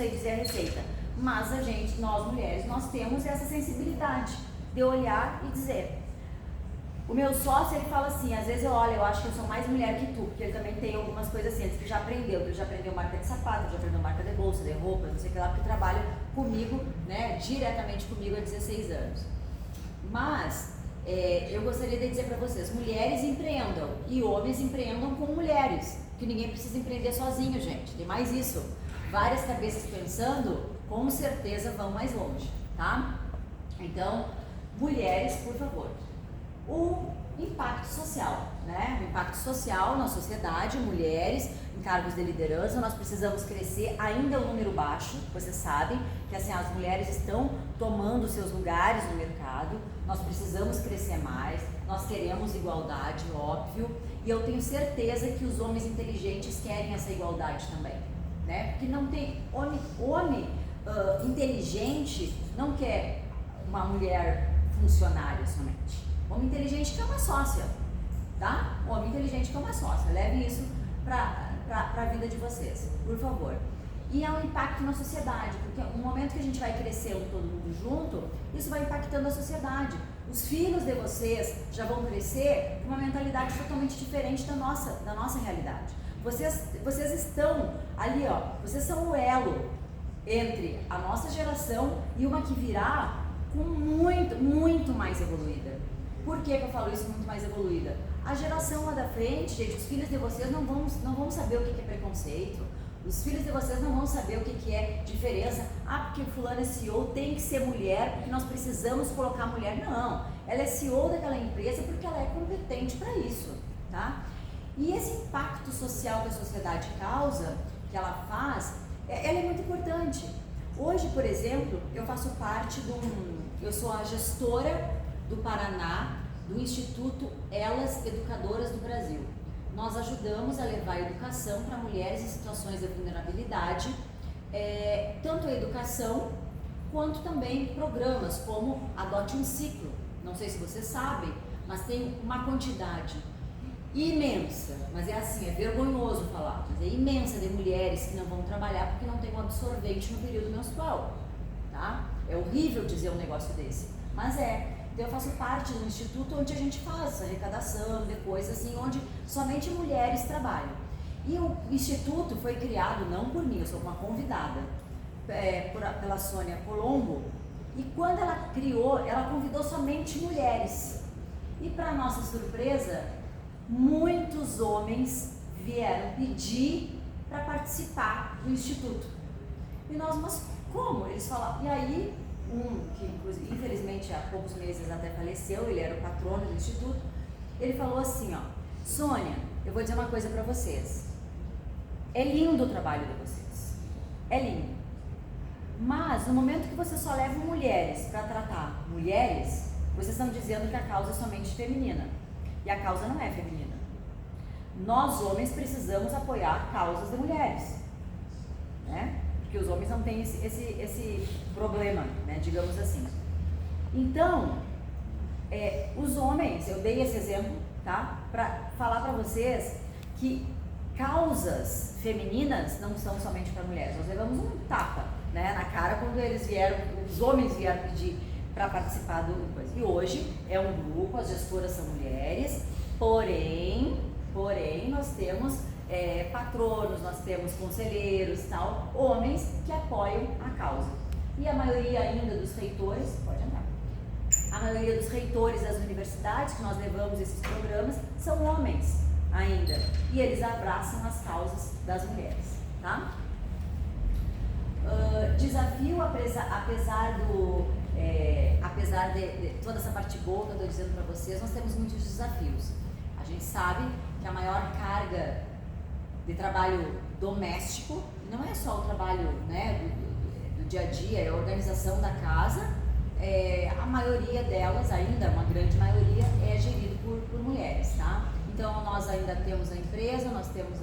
S2: dizer a receita. Mas nós mulheres, nós temos essa sensibilidade de olhar e dizer. O meu sócio, ele fala assim, às vezes eu acho que eu sou mais mulher que tu, porque ele também tem algumas coisas assim, ele já aprendeu marca de sapato, já aprendeu marca de bolsa, de roupa, não sei o que lá, porque trabalha comigo, né, diretamente comigo há 16 anos. Mas, eu gostaria de dizer para vocês, mulheres empreendam e homens empreendam com mulheres, que ninguém precisa empreender sozinho, gente, tem mais isso. Várias cabeças pensando, com certeza vão mais longe, tá? Então, mulheres, por favor. O impacto social, né? O impacto social na sociedade, mulheres em cargos de liderança, nós precisamos crescer, ainda é um número baixo, vocês sabem que assim, as mulheres estão tomando seus lugares no mercado, nós precisamos crescer mais, nós queremos igualdade, óbvio, e eu tenho certeza que os homens inteligentes querem essa igualdade também, né? Porque não tem, homem inteligente não quer uma mulher funcionária somente. Homem inteligente quer uma sócia, tá? Homem inteligente quer uma sócia. Leve isso para a vida de vocês, por favor. E é um impacto na sociedade, porque no momento que a gente vai crescendo todo mundo junto, isso vai impactando a sociedade. Os filhos de vocês já vão crescer com uma mentalidade totalmente diferente da nossa realidade. Vocês estão ali, ó, vocês são o elo entre a nossa geração e uma que virá com muito mais evoluída. Por que eu falo isso, muito mais evoluída? A geração lá da frente, gente, os filhos de vocês não vão saber o que é preconceito. Os filhos de vocês não vão saber o que é diferença. Ah, porque fulano é CEO, tem que ser mulher, porque nós precisamos colocar a mulher. Não, ela é CEO daquela empresa porque ela é competente para isso, tá? E esse impacto social que a sociedade causa, que ela faz, ela é muito importante. Hoje, por exemplo, eu faço parte eu sou a gestora do Paraná, do Instituto Elas Educadoras do Brasil. Nós ajudamos a levar a educação para mulheres em situações de vulnerabilidade, tanto a educação, quanto também programas como Adote um Ciclo. Não sei se vocês sabem, mas tem uma quantidade imensa, mas é assim, é vergonhoso falar, mas é imensa de mulheres que não vão trabalhar porque não tem um absorvente no período menstrual, tá? É horrível dizer um negócio desse, mas é. Então eu faço parte do instituto onde a gente faz arrecadação, depois assim, onde somente mulheres trabalham. E o instituto foi criado não por mim, eu sou uma convidada, pela Sônia Colombo, e quando ela criou, ela convidou somente mulheres. E para nossa surpresa, muitos homens vieram pedir para participar do instituto. E nós, mas como? Eles falaram, e aí que inclusive, infelizmente há poucos meses até faleceu, ele era o patrono do instituto, ele falou assim, ó, Sônia, eu vou dizer uma coisa para vocês, é lindo o trabalho de vocês, é lindo, mas no momento que vocês só levam mulheres para tratar mulheres, vocês estão dizendo que a causa é somente feminina, e a causa não é feminina. Nós homens precisamos apoiar causas de mulheres, né? Porque os homens não têm esse problema, né, digamos assim. Então, os homens, eu dei esse exemplo, tá, para falar para vocês que causas femininas não são somente para mulheres. Nós levamos um tapa, né, na cara quando os homens vieram pedir para participar do coisa. E hoje é um grupo, as gestoras são mulheres, porém nós temos patronos, nós temos conselheiros, tal, homens que apoiam a causa. E a maioria ainda dos reitores, pode andar, a maioria dos reitores das universidades que nós levamos esses programas são homens ainda, e eles abraçam as causas das mulheres, tá? Desafio, apesar de toda essa parte boa que eu estou dizendo para vocês, nós temos muitos desafios. A gente sabe que a maior carga de trabalho doméstico, não é só o trabalho, né, do dia a dia, é a organização da casa, a maioria delas, ainda uma grande maioria, é gerido por mulheres, tá? Então nós ainda temos a empresa, nós temos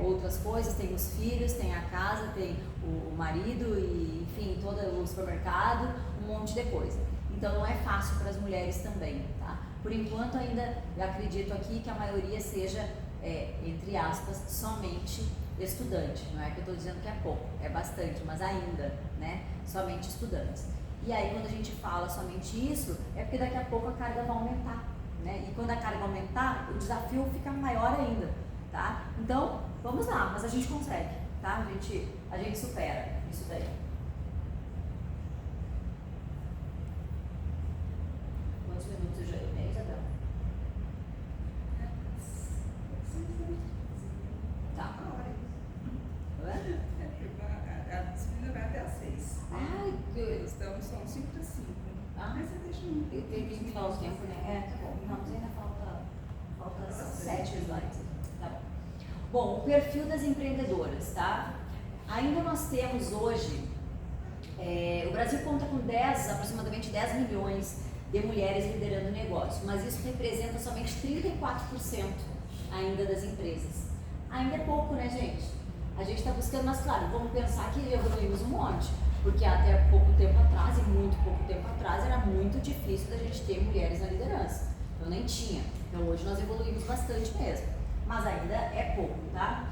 S2: outras coisas, tem os filhos, tem a casa, tem o marido e enfim, todo o supermercado, um monte de coisa. Então não é fácil para as mulheres também, tá? Por enquanto ainda eu acredito aqui que a maioria seja entre aspas, somente estudante. Não é que eu estou dizendo que é pouco, é bastante, mas ainda, né? Somente estudantes. E aí quando a gente fala somente isso, é porque daqui a pouco a carga vai aumentar, né? E quando a carga aumentar, o desafio fica maior ainda, tá? Então, vamos lá, mas a gente consegue, tá? A gente supera isso daí. Quantos minutos já tem, Isabel? Tá.
S1: A disciplina vai até às 6.
S2: Ai,
S1: Estamos, são 5 para 5.
S2: Ah,
S1: mas você deixa um.
S2: tem que falar o tempo, né? É, tá bom. Não, mas ainda falta 7 slides. Tá bom. Bom, o perfil das empreendedoras, tá? Ainda nós temos hoje, o Brasil conta com aproximadamente 10 milhões de mulheres liderando o negócio, mas isso representa somente 34% ainda das empresas. Ainda é pouco, né, gente? A gente está buscando, mas claro, vamos pensar que evoluímos um monte, porque até pouco tempo atrás, e muito pouco tempo atrás, era muito difícil da gente ter mulheres na liderança. Eu nem tinha. Então hoje nós evoluímos bastante mesmo, mas ainda é pouco, tá?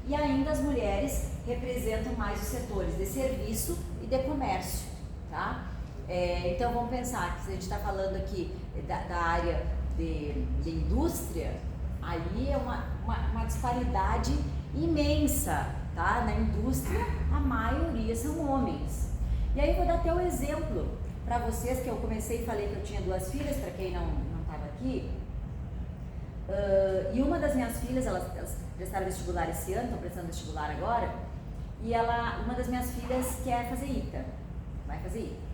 S2: E ainda as mulheres representam mais os setores de serviço e de comércio, tá? Então vamos pensar que se a gente está falando aqui da área de indústria, aí é uma disparidade imensa, tá? Na indústria, a maioria são homens. E aí eu vou dar até um exemplo para vocês, que eu comecei e falei que eu tinha 2 filhas, para quem não estava aqui. E uma das minhas filhas, elas prestaram vestibular esse ano, estão prestando vestibular agora, e uma das minhas filhas quer fazer ITA, vai fazer ITA.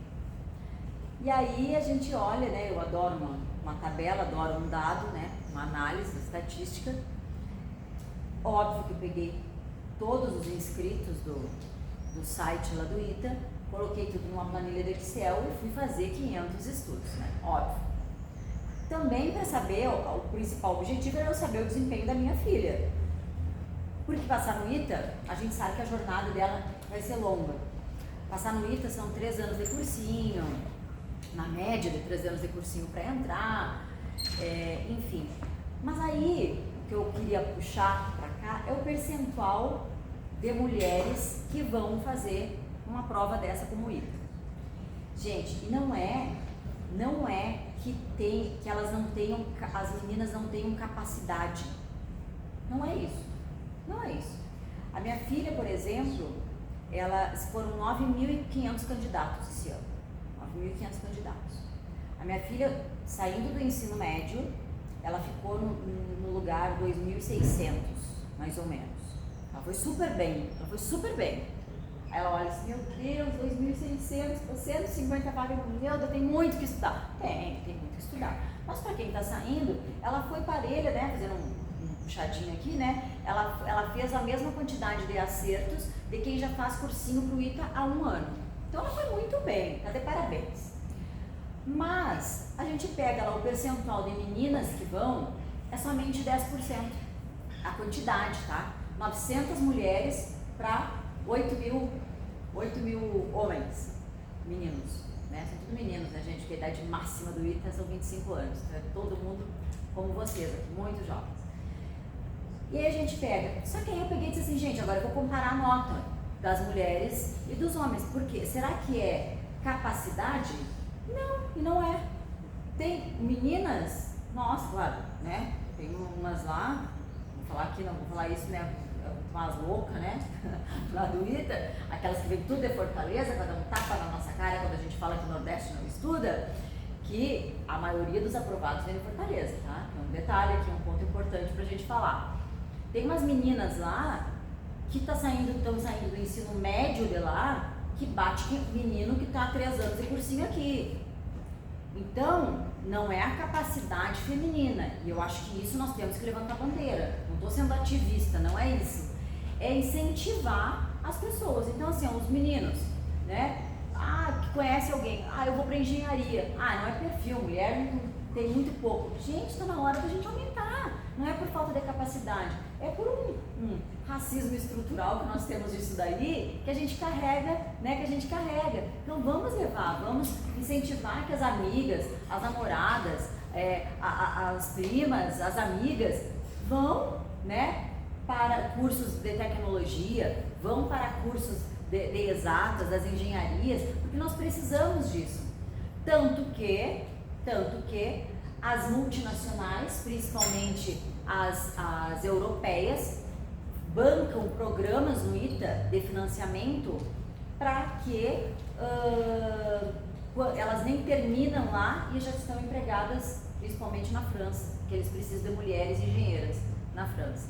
S2: E aí a gente olha, né, eu adoro uma tabela, adoro um dado, né, uma análise estatística. Óbvio que eu peguei todos os inscritos do site lá do ITA, coloquei tudo numa planilha do Excel e fui fazer 500 estudos, né, óbvio. Também para saber, o principal objetivo era eu saber o desempenho da minha filha. Porque passar no ITA, a gente sabe que a jornada dela vai ser longa. Passar no ITA são 3 anos de cursinho, na média de 3 anos de cursinho para entrar, enfim. Mas aí, o que eu queria puxar para cá é o percentual de mulheres que vão fazer uma prova dessa como ITA. Gente, e não é que elas não tenham, as meninas não tenham capacidade. Não é isso. Não é isso. A minha filha, por exemplo, foram 9.500 candidatos esse ano. 9.500 candidatos. A minha filha, saindo do ensino médio, ela ficou no lugar 2.600, mais ou menos. Ela foi super bem, Aí ela olha assim, meu Deus, 2.600, 150 vagas, meu Deus, tem muito que estudar. Tem muito que estudar. Mas para quem está saindo, ela foi parelha, né, fazendo um puxadinho aqui, né, ela fez a mesma quantidade de acertos de quem já faz cursinho pro ITA há 1 ano. Então ela foi muito bem, tá de parabéns. Mas a gente pega lá o percentual de meninas que vão, é somente 10%. A quantidade, tá? 900 mulheres para 8 mil homens, meninos, né? São tudo meninos, né, gente? Porque a idade máxima do ITA são 25 anos. Então é todo mundo como vocês aqui, muito jovens. E aí a gente pega, só que aí eu peguei e disse assim, gente, agora eu vou comparar a nota das mulheres e dos homens. Por quê? Será que é capacidade? Não, e não é. Tem meninas, nossa, claro, né? Tem umas lá, vou falar aqui, não vou falar isso, né? Umas loucas, né? Lá do ITA, aquelas que vêm tudo de Fortaleza, para dar um tapa na nossa cara quando a gente fala que o Nordeste não estuda, que a maioria dos aprovados vem de Fortaleza, tá? É um detalhe aqui, um ponto importante pra gente falar. Tem umas meninas lá que estão saindo do ensino médio de lá, que bate menino que está há 3 anos de cursinho aqui. Então, não é a capacidade feminina, e eu acho que isso nós temos que levantar a bandeira. Não estou sendo ativista, não é isso. É incentivar as pessoas. Então, assim, os meninos, né? Que conhece alguém, eu vou para engenharia. Não é perfil, mulher tem muito pouco. Gente, está na hora da gente aumentar. Não é por falta de capacidade, é por um racismo estrutural que nós temos disso daí, que a gente carrega, né? Então vamos incentivar que as amigas, as namoradas, as primas, as amigas vão, né? para cursos de tecnologia, vão para cursos de exatas, das engenharias, porque nós precisamos disso. Tanto que as multinacionais, principalmente as europeias, bancam programas no ITA de financiamento para que elas nem terminam lá e já estão empregadas, principalmente na França, que eles precisam de mulheres engenheiras na França.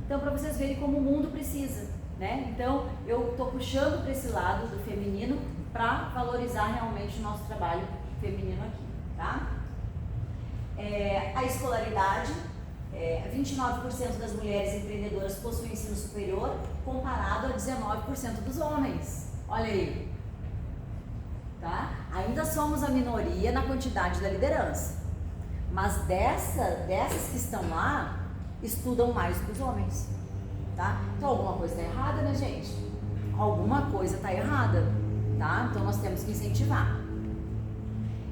S2: Então, para vocês verem como o mundo precisa, né? Então, eu estou puxando para esse lado do feminino para valorizar realmente o nosso trabalho feminino aqui, tá? A escolaridade, 29% das mulheres empreendedoras possuem ensino superior, comparado a 19% dos homens. Olha aí, tá? Ainda somos a minoria na quantidade da liderança, mas dessas que estão lá, estudam mais do que os homens, tá? Então alguma coisa está errada, né, gente? Alguma coisa está errada, tá? Então nós temos que incentivar.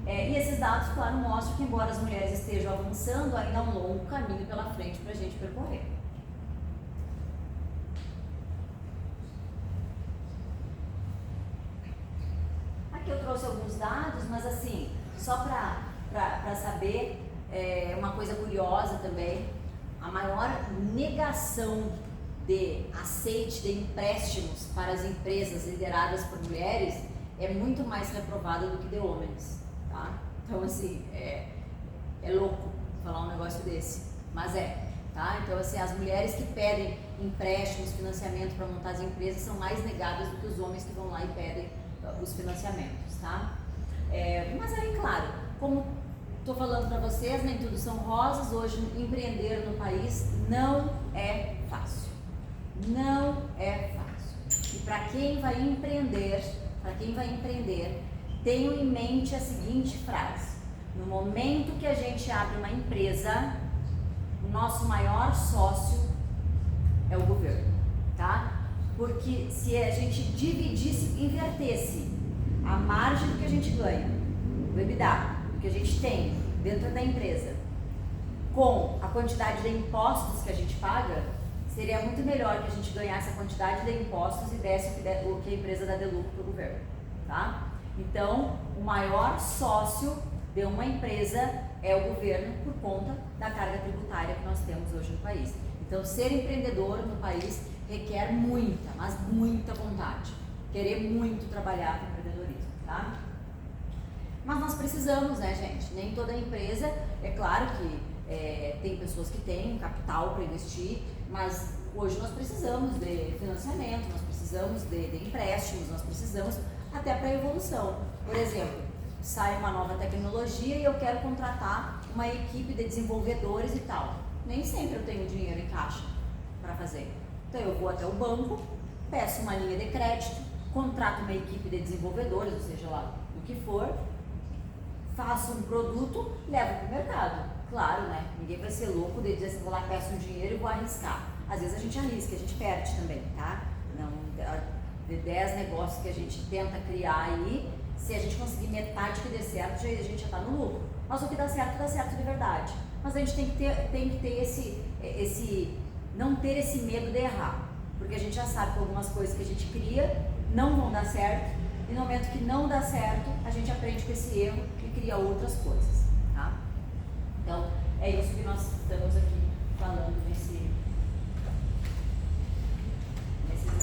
S2: E esses dados, claro, mostram que embora as mulheres estejam avançando, ainda há um longo caminho pela frente para a gente percorrer. Aqui eu trouxe alguns dados, mas assim, só para saber, uma coisa curiosa também, a maior negação de aceite de empréstimos para as empresas lideradas por mulheres é muito mais reprovada do que de homens, tá? Então assim, é louco falar um negócio desse, mas tá? Então assim, as mulheres que pedem empréstimos, financiamento para montar as empresas são mais negadas do que os homens que vão lá e pedem os financiamentos, tá? Mas aí, claro, como estou falando para vocês, nem tudo são rosas. Hoje, empreender no país não é fácil. Não é fácil. E para quem vai empreender, tenham em mente a seguinte frase: no momento que a gente abre uma empresa, o nosso maior sócio é o governo, tá? Porque se a gente dividisse, invertesse a margem do que a gente ganha, o EBITDA, do que a gente tem dentro da empresa, com a quantidade de impostos que a gente paga, seria muito melhor que a gente ganhasse a quantidade de impostos e desse o que a empresa dá de lucro para o governo, tá? Então, o maior sócio de uma empresa é o governo por conta da carga tributária que nós temos hoje no país. Então, ser empreendedor no país requer muita, mas muita vontade, querer muito trabalhar com empreendedorismo, tá? Mas nós precisamos, né, gente? Nem toda empresa, é claro que tem pessoas que têm capital para investir, mas hoje nós precisamos de financiamento, nós precisamos de empréstimos, nós precisamos até para evolução. Por exemplo, sai uma nova tecnologia e eu quero contratar uma equipe de desenvolvedores e tal. Nem sempre eu tenho dinheiro em caixa para fazer. Então eu vou até o banco, peço uma linha de crédito, contrato uma equipe de desenvolvedores, ou seja lá o que for, faço um produto, levo para o mercado. Claro, né? Ninguém vai ser louco de dizer assim, vou lá, peço um dinheiro e vou arriscar. Às vezes a gente arrisca, a gente perde também, tá? Não, de 10 negócios que a gente tenta criar aí, se a gente conseguir metade que dê certo, a gente já está no lucro. Mas o que dá certo de verdade. Mas a gente tem que ter não ter esse medo de errar. Porque a gente já sabe que algumas coisas que a gente cria não vão dar certo. E no momento que não dá certo, a gente aprende com esse erro e cria outras coisas, tá? Então, é isso que nós estamos aqui falando nesses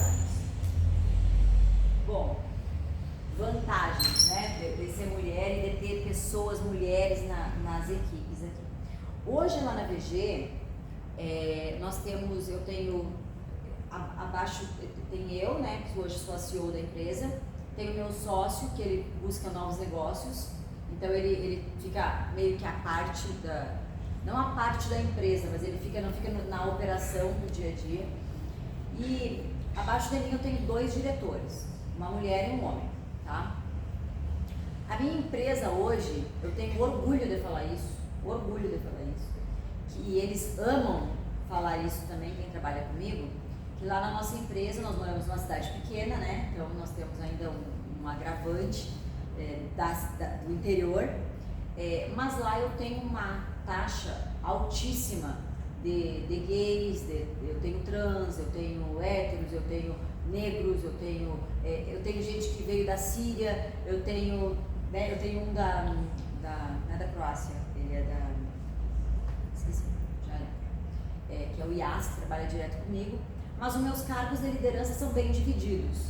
S2: anos. Bom, vantagens, né, de ser mulher e de ter pessoas, mulheres nas equipes aqui. Hoje lá na VG, eu tenho, abaixo tem eu, né, que hoje sou a CEO da empresa, tem o meu sócio, que ele busca novos negócios, então ele fica meio que a parte não a parte da empresa, mas ele não fica na operação do dia a dia. E abaixo de mim eu tenho 2 diretores, uma mulher e um homem, tá? A minha empresa hoje, eu tenho orgulho de falar isso, que eles amam falar isso também, quem trabalha comigo, que lá na nossa empresa, nós moramos numa cidade pequena, né? Então nós temos ainda um agravante do interior, mas lá eu tenho uma taxa altíssima de gays, eu tenho trans, eu tenho héteros, eu tenho negros, eu tenho gente que veio da Síria, eu tenho um não é da Croácia, ele é da, esqueci, já que é o IAS, que trabalha direto comigo, mas os meus cargos de liderança são bem divididos.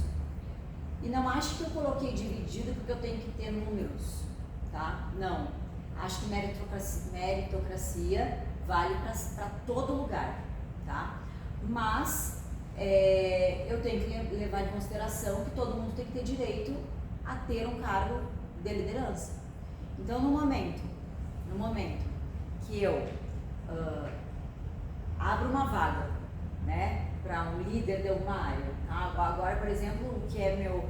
S2: E não acho que eu coloquei dividido porque eu tenho que ter números, tá? Não. Acho que meritocracia vale para todo lugar, tá? Mas eu tenho que levar em consideração que todo mundo tem que ter direito a ter um cargo de liderança. Então, no momento que eu abro uma vaga, né, para um líder de alguma área, tá? Agora, por exemplo, o que é meu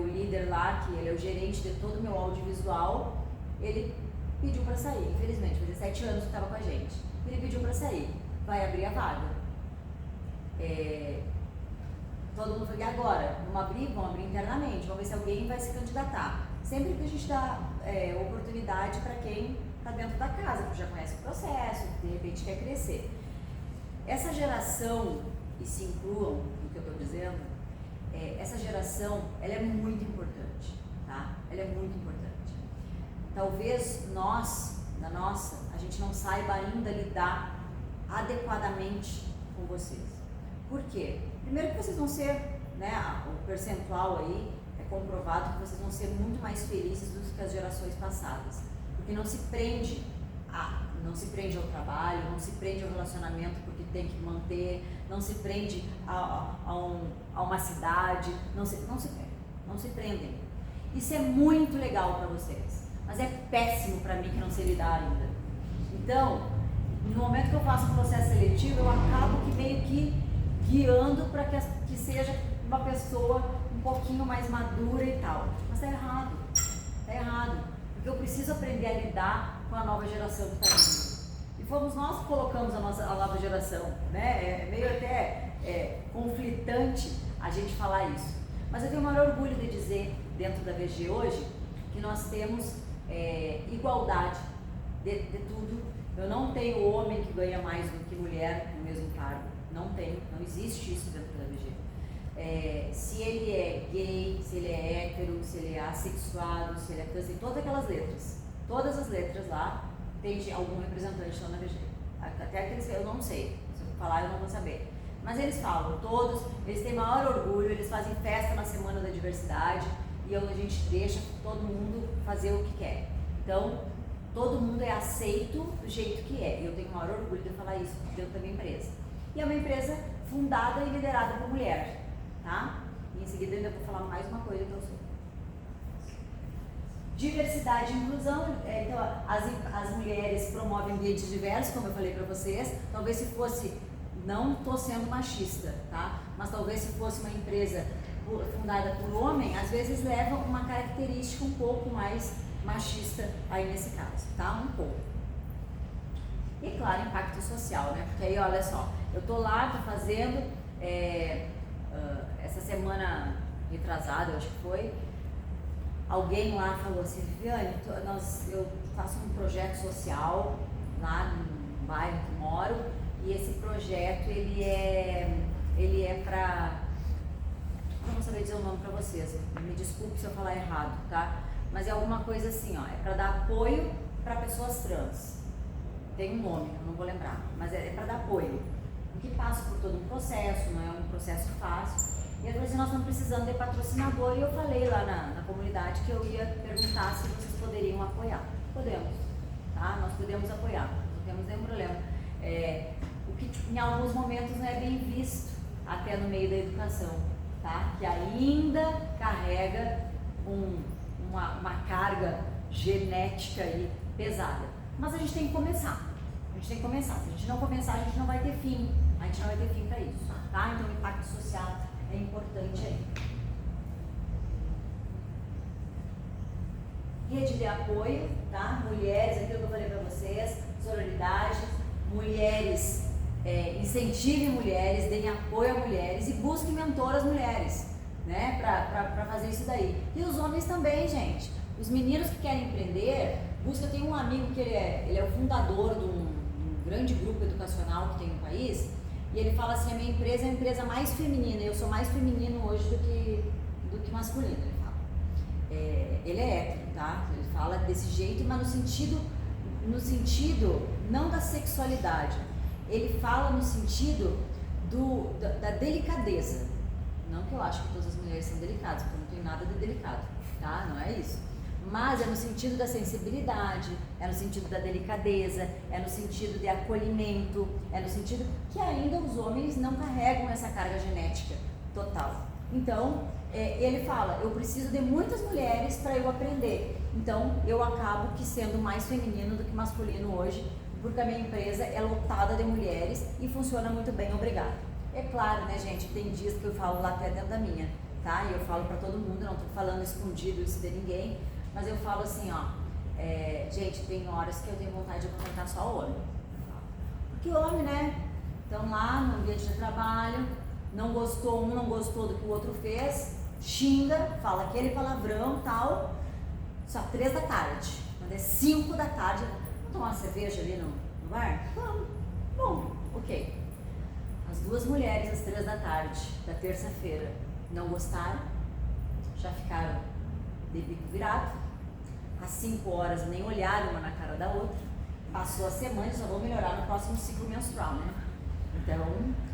S2: líder lá, que ele é o gerente de todo o meu audiovisual, ele pediu para sair, infelizmente, fazia 7 anos que estava com a gente. Ele pediu para sair, vai abrir a vaga. Todo mundo falou, e agora? Vamos abrir internamente, vamos ver se alguém vai se candidatar. Sempre que a gente dá oportunidade para quem está dentro da casa, que já conhece o processo, que de repente quer crescer. Essa geração, e se incluam no que eu estou dizendo, essa geração, ela é muito importante, tá? Ela é muito importante. Talvez a gente não saiba ainda lidar adequadamente com vocês. Por quê? Primeiro que vocês vão ser, né, o percentual aí é comprovado que vocês vão ser muito mais felizes do que as gerações passadas. Porque não se prende ao trabalho, não se prende ao relacionamento porque tem que manter, não se prende a uma cidade, não se prendem. Isso é muito legal para vocês, mas é péssimo para mim que não sei lidar ainda. Então, no momento que eu faço um processo seletivo, eu acabo que meio que guiando para que seja uma pessoa um pouquinho mais madura e tal. Mas tá errado, porque eu preciso aprender a lidar com a nova geração que está vindo. E fomos nós que colocamos a nova geração, né? É meio até conflitante a gente falar isso. Mas eu tenho o maior orgulho de dizer, dentro da VG hoje, que nós temos igualdade de tudo. Eu não tenho homem que ganha mais do que mulher no mesmo cargo. Não existe isso dentro da VG. Se ele é gay, se ele é hétero, se ele é assexuado, se ele é trans, tem todas aquelas letras. Todas as letras lá tem algum representante lá na VG. Até aqueles que eu não sei, se eu falar eu não vou saber. Mas eles falam, todos, eles têm maior orgulho, eles fazem festa na Semana da Diversidade e a gente deixa todo mundo fazer o que quer. Então, todo mundo é aceito do jeito que é. E eu tenho o maior orgulho de falar isso dentro da minha empresa. E é uma empresa fundada e liderada por mulher, tá? E em seguida eu ainda vou falar mais uma coisa que eu sou. Diversidade e inclusão, então as mulheres promovem ambientes diversos, como eu falei para vocês. Talvez se fosse, não estou sendo machista, tá? Mas talvez se fosse uma empresa fundada por homem, às vezes leva uma característica um pouco mais machista aí nesse caso, tá? Um pouco. E claro, impacto social, né? Porque aí, olha só, eu tô lá, tô fazendo, essa semana retrasada, eu acho que foi, alguém lá falou assim, Viviane, eu faço um projeto social lá no bairro que moro, e esse projeto, ele é pra, não vou saber dizer o nome pra vocês, me desculpe se eu falar errado, tá? Mas é alguma coisa assim, ó, é para dar apoio para pessoas trans. Tem um nome, eu não vou lembrar, mas é para dar apoio. Que passa por todo um processo, não é um processo fácil. E eu falei assim, nós estamos precisando de patrocinador, e eu falei lá na comunidade que eu ia perguntar se vocês poderiam apoiar. Podemos, tá? Nós podemos apoiar, não temos nenhum problema. O que em alguns momentos não é bem visto, até no meio da educação, tá? Que ainda carrega uma carga genética aí pesada. Mas a gente tem que começar. Se a gente não começar, a gente não vai ter fim. A gente não vai ter fim para isso, tá? Então o impacto social é importante aí. Rede de apoio, tá? Mulheres, aquilo que eu falei para vocês, sororidade, mulheres, incentivem mulheres, deem apoio a mulheres e busquem mentoras mulheres, né? Para fazer isso daí. E os homens também, gente. Os meninos que querem empreender, eu tenho um amigo que ele é o fundador de um grande grupo educacional que tem no país, e ele fala assim, a minha empresa é a empresa mais feminina, eu sou mais feminino hoje do que masculino, ele fala. Ele é hétero, tá? Ele fala desse jeito, mas no sentido não da sexualidade, ele fala no sentido da delicadeza. Não que eu acho que todas as mulheres são delicadas, porque eu não tenho nada de delicado, tá? Não é isso. Mas é no sentido da sensibilidade, é no sentido da delicadeza, é no sentido de acolhimento, é no sentido que ainda os homens não carregam essa carga genética total. Então, ele fala, eu preciso de muitas mulheres para eu aprender. Então, eu acabo que sendo mais feminino do que masculino hoje, porque a minha empresa é lotada de mulheres e funciona muito bem, obrigada. É claro, né, gente, tem dias que eu falo lá até dentro da minha, tá? E eu falo para todo mundo, não tô falando escondido isso de ninguém, mas eu falo assim, ó, gente, tem horas que eu tenho vontade de contratar só o homem. Porque o homem, né, estão lá no ambiente de trabalho, não gostou, um não gostou do que o outro fez, xinga, fala aquele palavrão, tal, só 3 da tarde, quando é 5 da tarde, vamos tomar uma cerveja ali no bar? Vamos. Bom, ok. As 2 mulheres às 3 da tarde da terça-feira não gostaram, já ficaram de bico virado, às 5 horas nem olharam uma na cara da outra, passou a semana e só vou melhorar no próximo ciclo menstrual, né? Então,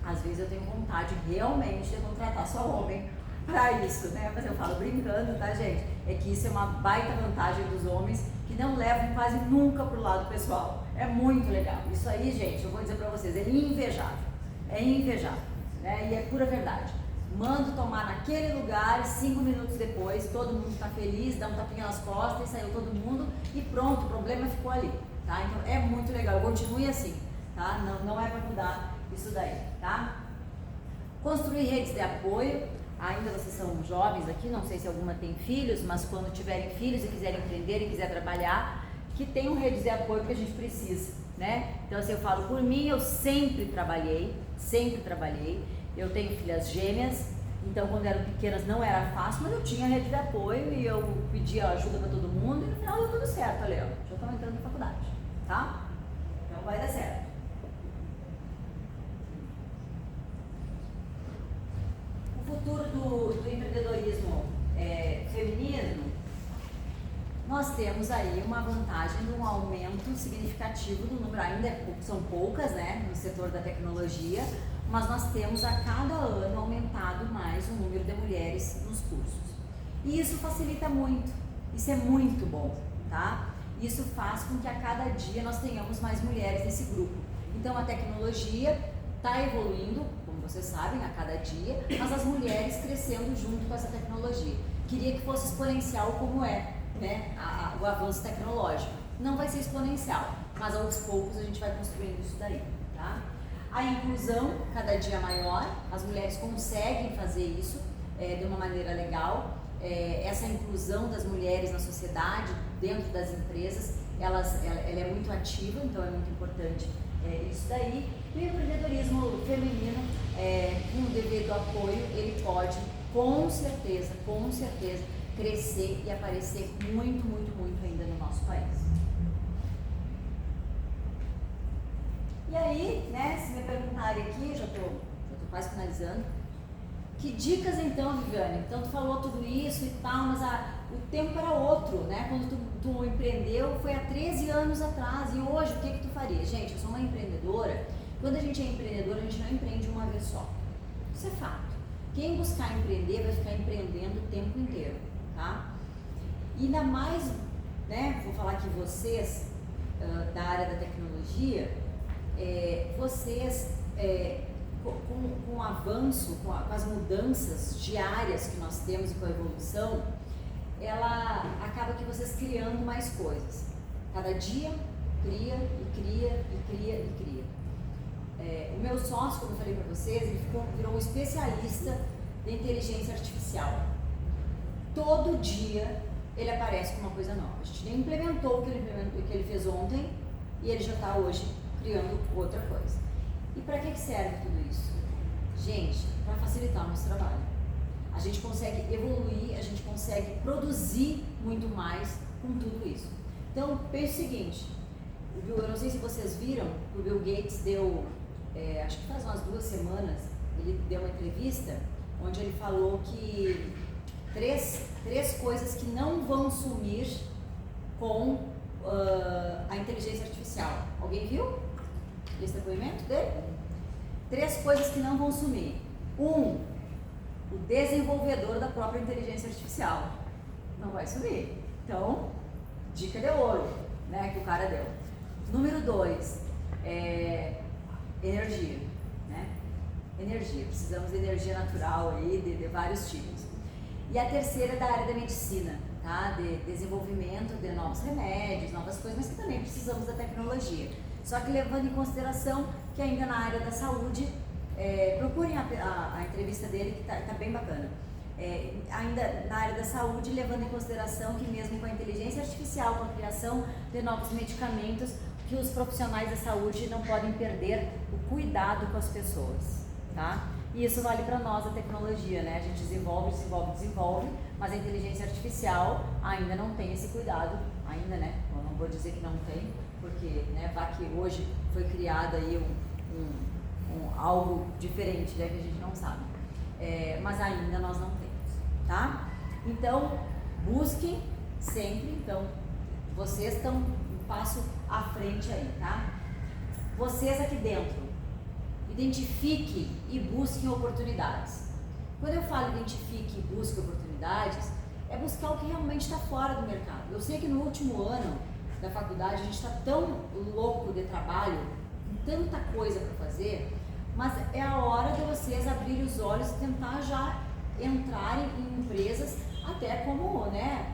S2: às vezes eu tenho vontade realmente de contratar só homem para isso, né? Mas eu falo brincando, tá, gente? É que isso é uma baita vantagem dos homens que não levam quase nunca pro lado pessoal. É muito legal. Isso aí, gente, eu vou dizer para vocês, é invejável. É invejável, né? E é pura verdade. Mando tomar naquele lugar, 5 minutos depois, todo mundo está feliz, dá um tapinha nas costas, saiu todo mundo e pronto, o problema ficou ali, tá? Então é muito legal, continue assim, tá? Não é para mudar isso daí, tá? Construir redes de apoio, ainda vocês são jovens aqui, não sei se alguma tem filhos, mas quando tiverem filhos e quiserem empreender e quiser trabalhar, que tenham redes de apoio que a gente precisa, né? Então assim, eu falo por mim, eu sempre trabalhei, eu tenho filhas gêmeas, então quando eram pequenas não era fácil, mas eu tinha rede de apoio e eu pedia ajuda para todo mundo e no final deu tudo certo, olha, já estão entrando na faculdade, tá? Então vai dar certo. O futuro do empreendedorismo feminino, nós temos aí uma vantagem de um aumento significativo do número, ainda são poucas, né, no setor da tecnologia, mas nós temos a cada ano aumentado mais o número de mulheres nos cursos. E isso facilita muito, isso é muito bom, tá? Isso faz com que a cada dia nós tenhamos mais mulheres nesse grupo. Então a tecnologia está evoluindo, como vocês sabem, a cada dia, mas as mulheres crescendo junto com essa tecnologia. Queria que fosse exponencial como é, né, o avanço tecnológico. Não vai ser exponencial, mas aos poucos a gente vai construindo isso daí, tá? A inclusão cada dia maior, as mulheres conseguem fazer isso de uma maneira legal. Essa inclusão das mulheres na sociedade, dentro das empresas, ela é muito ativa, então é muito importante isso daí. E o empreendedorismo feminino, com o devido apoio, ele pode, com certeza, crescer e aparecer muito, muito, muito ainda no nosso país. E aí, né, se me perguntarem aqui, já tô quase finalizando, que dicas então, Viviane? Então tu falou tudo isso e tal, mas o tempo era outro, né? Quando tu empreendeu foi há 13 anos atrás, e hoje o que tu faria? Gente, eu sou uma empreendedora. Quando a gente é empreendedora, a gente não empreende uma vez só. Isso é fato. Quem buscar empreender vai ficar empreendendo o tempo inteiro, tá? E ainda mais, né, vou falar que vocês da área da tecnologia, vocês com o avanço, com as mudanças diárias que nós temos e com a evolução, ela acaba que vocês criando mais coisas. Cada dia cria e cria e cria e cria. O meu sócio, como eu falei para vocês, ele virou um especialista de inteligência artificial. Todo dia ele aparece com uma coisa nova. A gente nem implementou o que ele fez ontem e ele já está hoje criando outra coisa. E para que serve tudo isso? Gente, para facilitar o nosso trabalho. A gente consegue evoluir, a gente consegue produzir muito mais com tudo isso. Então, pense o seguinte, Eu não sei se vocês viram, o Bill Gates deu, acho que faz umas 2 semanas, ele deu uma entrevista onde ele falou que três coisas que não vão sumir com a inteligência artificial. Alguém viu esse depoimento dele? 3 coisas que não vão sumir. 1, o desenvolvedor da própria inteligência artificial não vai sumir. Então, dica de ouro, né, que o cara deu. Número 2, energia, né? Energia, precisamos de energia natural aí, de vários tipos. E a terceira é da área da medicina, tá? De desenvolvimento de novos remédios, novas coisas, mas que também precisamos da tecnologia. Só que levando em consideração que ainda na área da saúde, procurem a entrevista dele que tá bem bacana. Ainda na área da saúde, levando em consideração que mesmo com a inteligência artificial, com a criação de novos medicamentos, que os profissionais da saúde não podem perder o cuidado com as pessoas, tá? E isso vale para nós, a tecnologia, né? A gente desenvolve, mas a inteligência artificial ainda não tem esse cuidado, ainda, né? Eu não vou dizer que não tem, porque, né, vá que hoje foi criada aí algo diferente, né, que a gente não sabe. Mas ainda nós não temos, tá? Então, busquem sempre, então, vocês estão um passo à frente aí, tá? Vocês aqui dentro, identifique e busquem oportunidades. Quando eu falo identifique e busque oportunidades, é buscar o que realmente está fora do mercado. Eu sei que no último ano da faculdade a gente está tão louco de trabalho, com tanta coisa para fazer, mas é a hora de vocês abrirem os olhos e tentar já entrarem em empresas até como, né,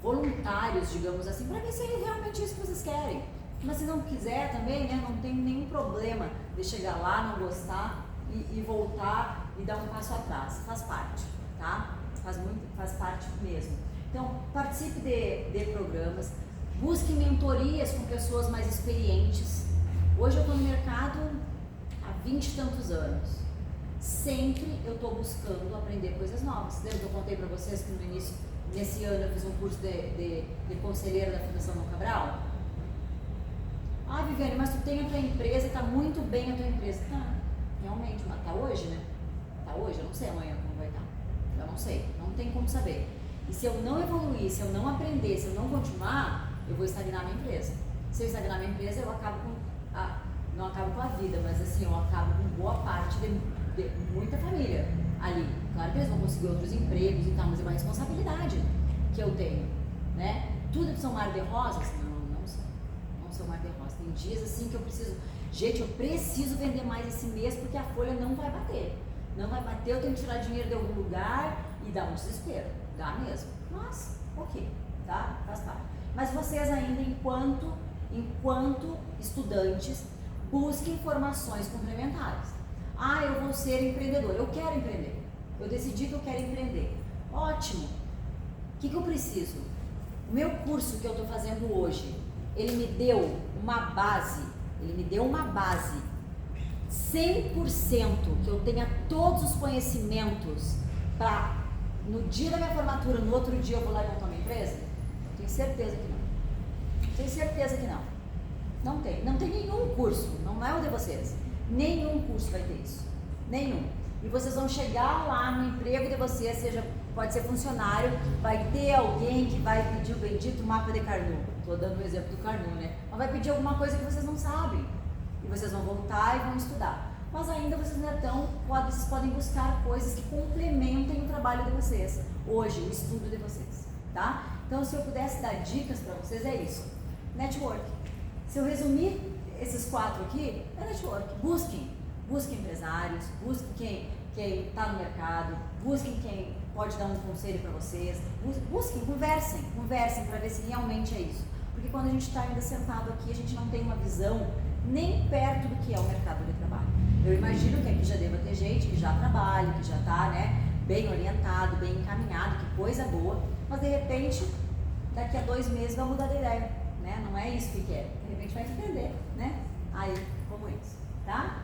S2: voluntários, digamos assim, para ver se é realmente isso que vocês querem. Mas se não quiser também, né, não tem nenhum problema de chegar lá, não gostar e voltar e dar um passo atrás. Faz parte, tá? Faz parte mesmo. Então, participe de programas, busque mentorias com pessoas mais experientes. Hoje eu estou no mercado há 20 e tantos anos. Sempre eu estou buscando aprender coisas novas. Lembra que eu contei para vocês que no início, nesse ano, eu fiz um curso de conselheira da Fundação Dom Cabral? Ah, Viviane, mas tu tem a tua empresa, está muito bem a tua empresa. Tá, realmente, mas tá hoje, né? Tá hoje, eu não sei amanhã como vai estar. Eu não sei, não tem como saber. E se eu não evoluir, se eu não aprender, se eu não continuar, eu vou estagnar minha empresa. Se eu estagnar minha empresa, eu acabo não acabo com a vida, mas assim, eu acabo com boa parte de muita família ali. Claro que eles vão conseguir outros empregos e tal, mas é uma responsabilidade que eu tenho, né? Tudo são mar de rosas? Não são mar de rosas. Tem dias assim que eu preciso, gente, eu preciso vender mais esse mês porque a folha não vai bater. Não vai bater, eu tenho que tirar dinheiro de algum lugar e dá um desespero. Dá mesmo. Mas, ok, tá? Faz parte. Mas vocês ainda, enquanto estudantes, busquem formações complementares. Ah, eu vou ser empreendedor, eu quero empreender. Eu decidi que eu quero empreender. Ótimo. O que eu preciso? O meu curso que eu estou fazendo hoje, ele me deu uma base, 100% que eu tenha todos os conhecimentos para, no dia da minha formatura, no outro dia eu vou lá e montar uma empresa? Tenho certeza que não. Tenho certeza que não. Não tem nenhum curso, não é o de vocês. Nenhum curso vai ter isso. Nenhum. E vocês vão chegar lá no emprego de vocês, pode ser funcionário, vai ter alguém que vai pedir o bendito mapa de Carnot. Estou dando o exemplo do Carnot, né? Mas vai pedir alguma coisa que vocês não sabem. E vocês vão voltar e vão estudar. Mas ainda vocês não vocês podem buscar coisas que complementem o trabalho de vocês. Hoje, o estudo de vocês, tá? Então, se eu pudesse dar dicas para vocês, é isso. Network. Se eu resumir esses 4 aqui, é network. Busquem empresários, busquem quem está no mercado, busquem quem pode dar um conselho para vocês, busquem, conversem para ver se realmente é isso. Porque quando a gente está ainda sentado aqui, a gente não tem uma visão nem perto do que é o mercado de trabalho. Eu imagino que aqui já deva ter gente que já trabalha, que já está, né, bem orientado, bem encaminhado, que coisa boa, mas de repente, daqui a 2 meses vai mudar de ideia, né? Não é isso que quer. De repente vai entender, né? Aí, como isso, tá?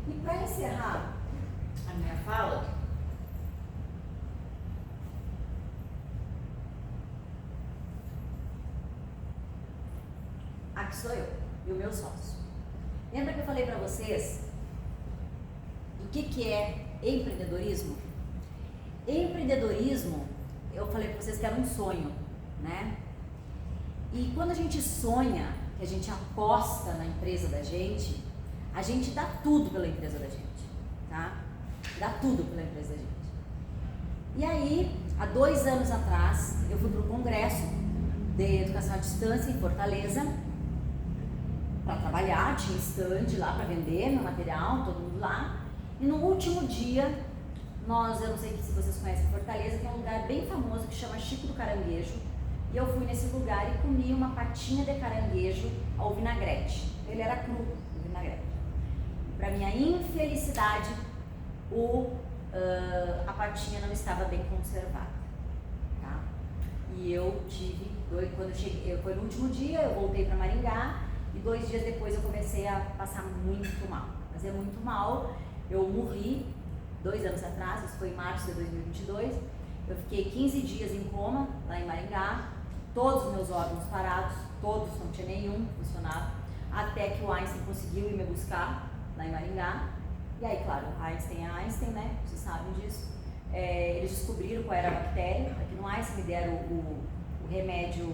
S2: E para encerrar a minha fala, a que sou eu e o meu sócio. Lembra que eu falei para vocês do que é empreendedorismo? Empreendedorismo, eu falei para vocês que era um sonho, né? E quando a gente sonha, que a gente aposta na empresa da gente, a gente dá tudo pela empresa da gente, tá? Dá tudo pela empresa da gente. E aí, há 2 anos atrás, eu fui para o congresso de educação à distância em Fortaleza para trabalhar, tinha stand lá para vender meu material, todo mundo lá. E no último dia, eu não sei se vocês conhecem Fortaleza, tem um lugar bem famoso que chama Chico do Caranguejo. E eu fui nesse lugar e comi uma patinha de caranguejo ao vinagrete. Ele era cru, o vinagrete. Para minha infelicidade, a patinha não estava bem conservada, tá? E eu tive, quando eu cheguei, foi no último dia, eu voltei para Maringá e 2 dias depois eu comecei a passar muito mal, mas muito mal. Eu morri 2 anos atrás, isso foi em março de 2022. Eu fiquei 15 dias em coma lá em Maringá, todos os meus órgãos parados, todos, não tinha nenhum funcionado, até que o Einstein conseguiu ir me buscar lá em Maringá. E aí, claro, Einstein é Einstein, né? Vocês sabem disso. Eles descobriram qual era a bactéria. Aqui no Einstein me deram o remédio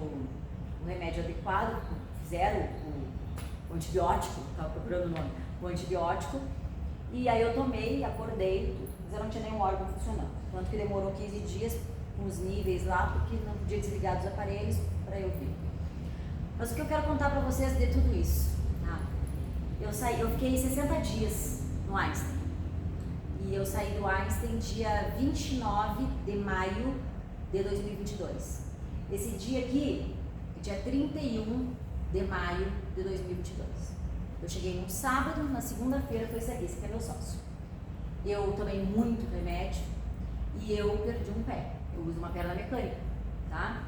S2: adequado, fizeram o antibiótico, estava procurando o nome, o antibiótico. E aí eu tomei, acordei, mas eu não tinha nenhum órgão funcionando. Tanto que demorou 15 dias com os níveis lá, porque não podia desligar dos aparelhos para eu vir. Mas o que eu quero contar para vocês de tudo isso, tá? Eu fiquei 60 dias no Einstein. E eu saí do Einstein dia 29 de maio de 2022. Esse dia aqui, dia 31 de maio de 2022. Eu cheguei num sábado, na segunda-feira foi esse aqui é meu sócio. Eu tomei muito remédio e eu perdi um pé. Eu uso uma perna mecânica, tá?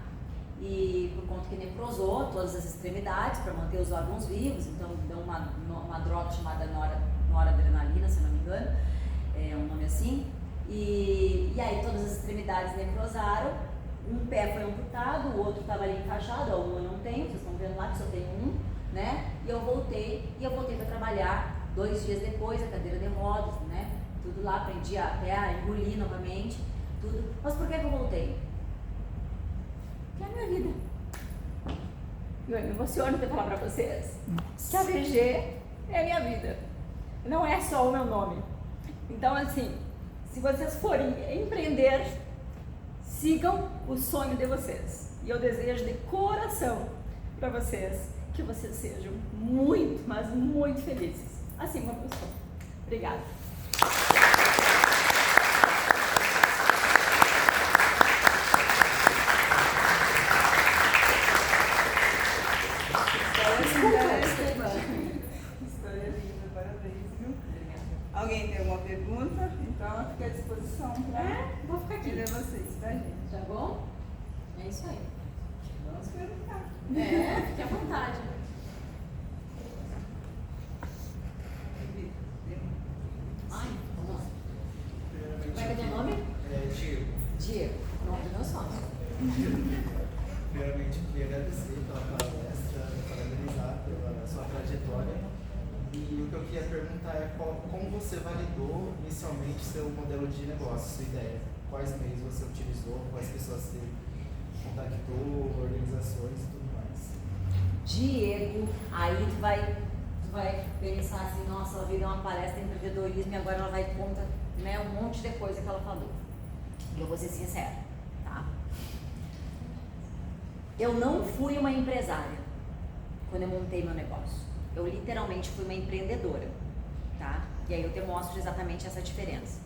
S2: E por conta que necrosou todas as extremidades para manter os órgãos vivos, então deu uma droga chamada noradrenalina, se não me engano, é um nome assim. E aí todas as extremidades necrosaram, um pé foi amputado, o outro estava ali encaixado, um eu não tenho, vocês estão vendo lá que só tem um, né? E eu voltei para trabalhar 2 dias depois, a cadeira de rodas, né? Tudo lá, aprendi até a engolir novamente, tudo. Mas por que eu voltei? Que é a minha vida. Eu me emociono de falar para vocês que a VG é a minha vida. Não é só o meu nome. Então, assim, se vocês forem empreender, sigam o sonho de vocês. E eu desejo de coração para vocês que vocês sejam muito, mas muito felizes. Assim como eu sou. Obrigada.
S1: História linda, parabéns, viu? Alguém tem alguma pergunta? Então, fica à disposição para
S2: Vou ficar aqui.
S1: vocês, tá, gente?
S2: Tá bom? É isso aí.
S1: Vamos perguntar.
S2: Fique à vontade. Ai, vamos lá. Como é que é teu nome?
S3: Diego.
S2: Diego. Nome do meu sócio.
S3: Primeiramente, eu queria agradecer pela palestra, parabenizar pela sua trajetória. E o que eu queria perguntar é como você validou inicialmente seu modelo de negócio, sua ideia? Quais meios você utilizou, quais pessoas você contactou, organizações e tudo mais?
S2: Diego, aí tu vai pensar assim, nossa, ela veio dar uma palestra em empreendedorismo e agora ela vai contar, né, um monte de coisa que ela falou. E eu vou ser sincera, tá? Eu não fui uma empresária quando eu montei meu negócio. Eu literalmente fui uma empreendedora, tá? E aí eu te mostro exatamente essa diferença.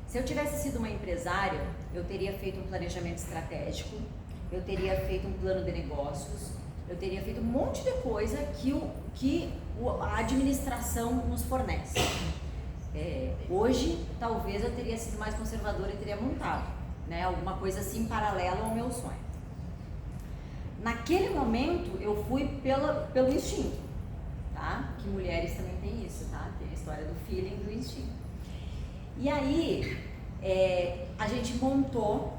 S2: Se eu tivesse sido uma empresária, eu teria feito um planejamento estratégico, eu teria feito um plano de negócios, eu teria feito um monte de coisa que a administração nos fornece. Hoje, talvez eu teria sido mais conservadora e teria montado, né, alguma coisa assim paralela ao meu sonho. Naquele momento, eu fui pelo instinto, tá? Que mulheres também têm isso, tá? Tem a história do feeling e do instinto. E aí, a gente montou,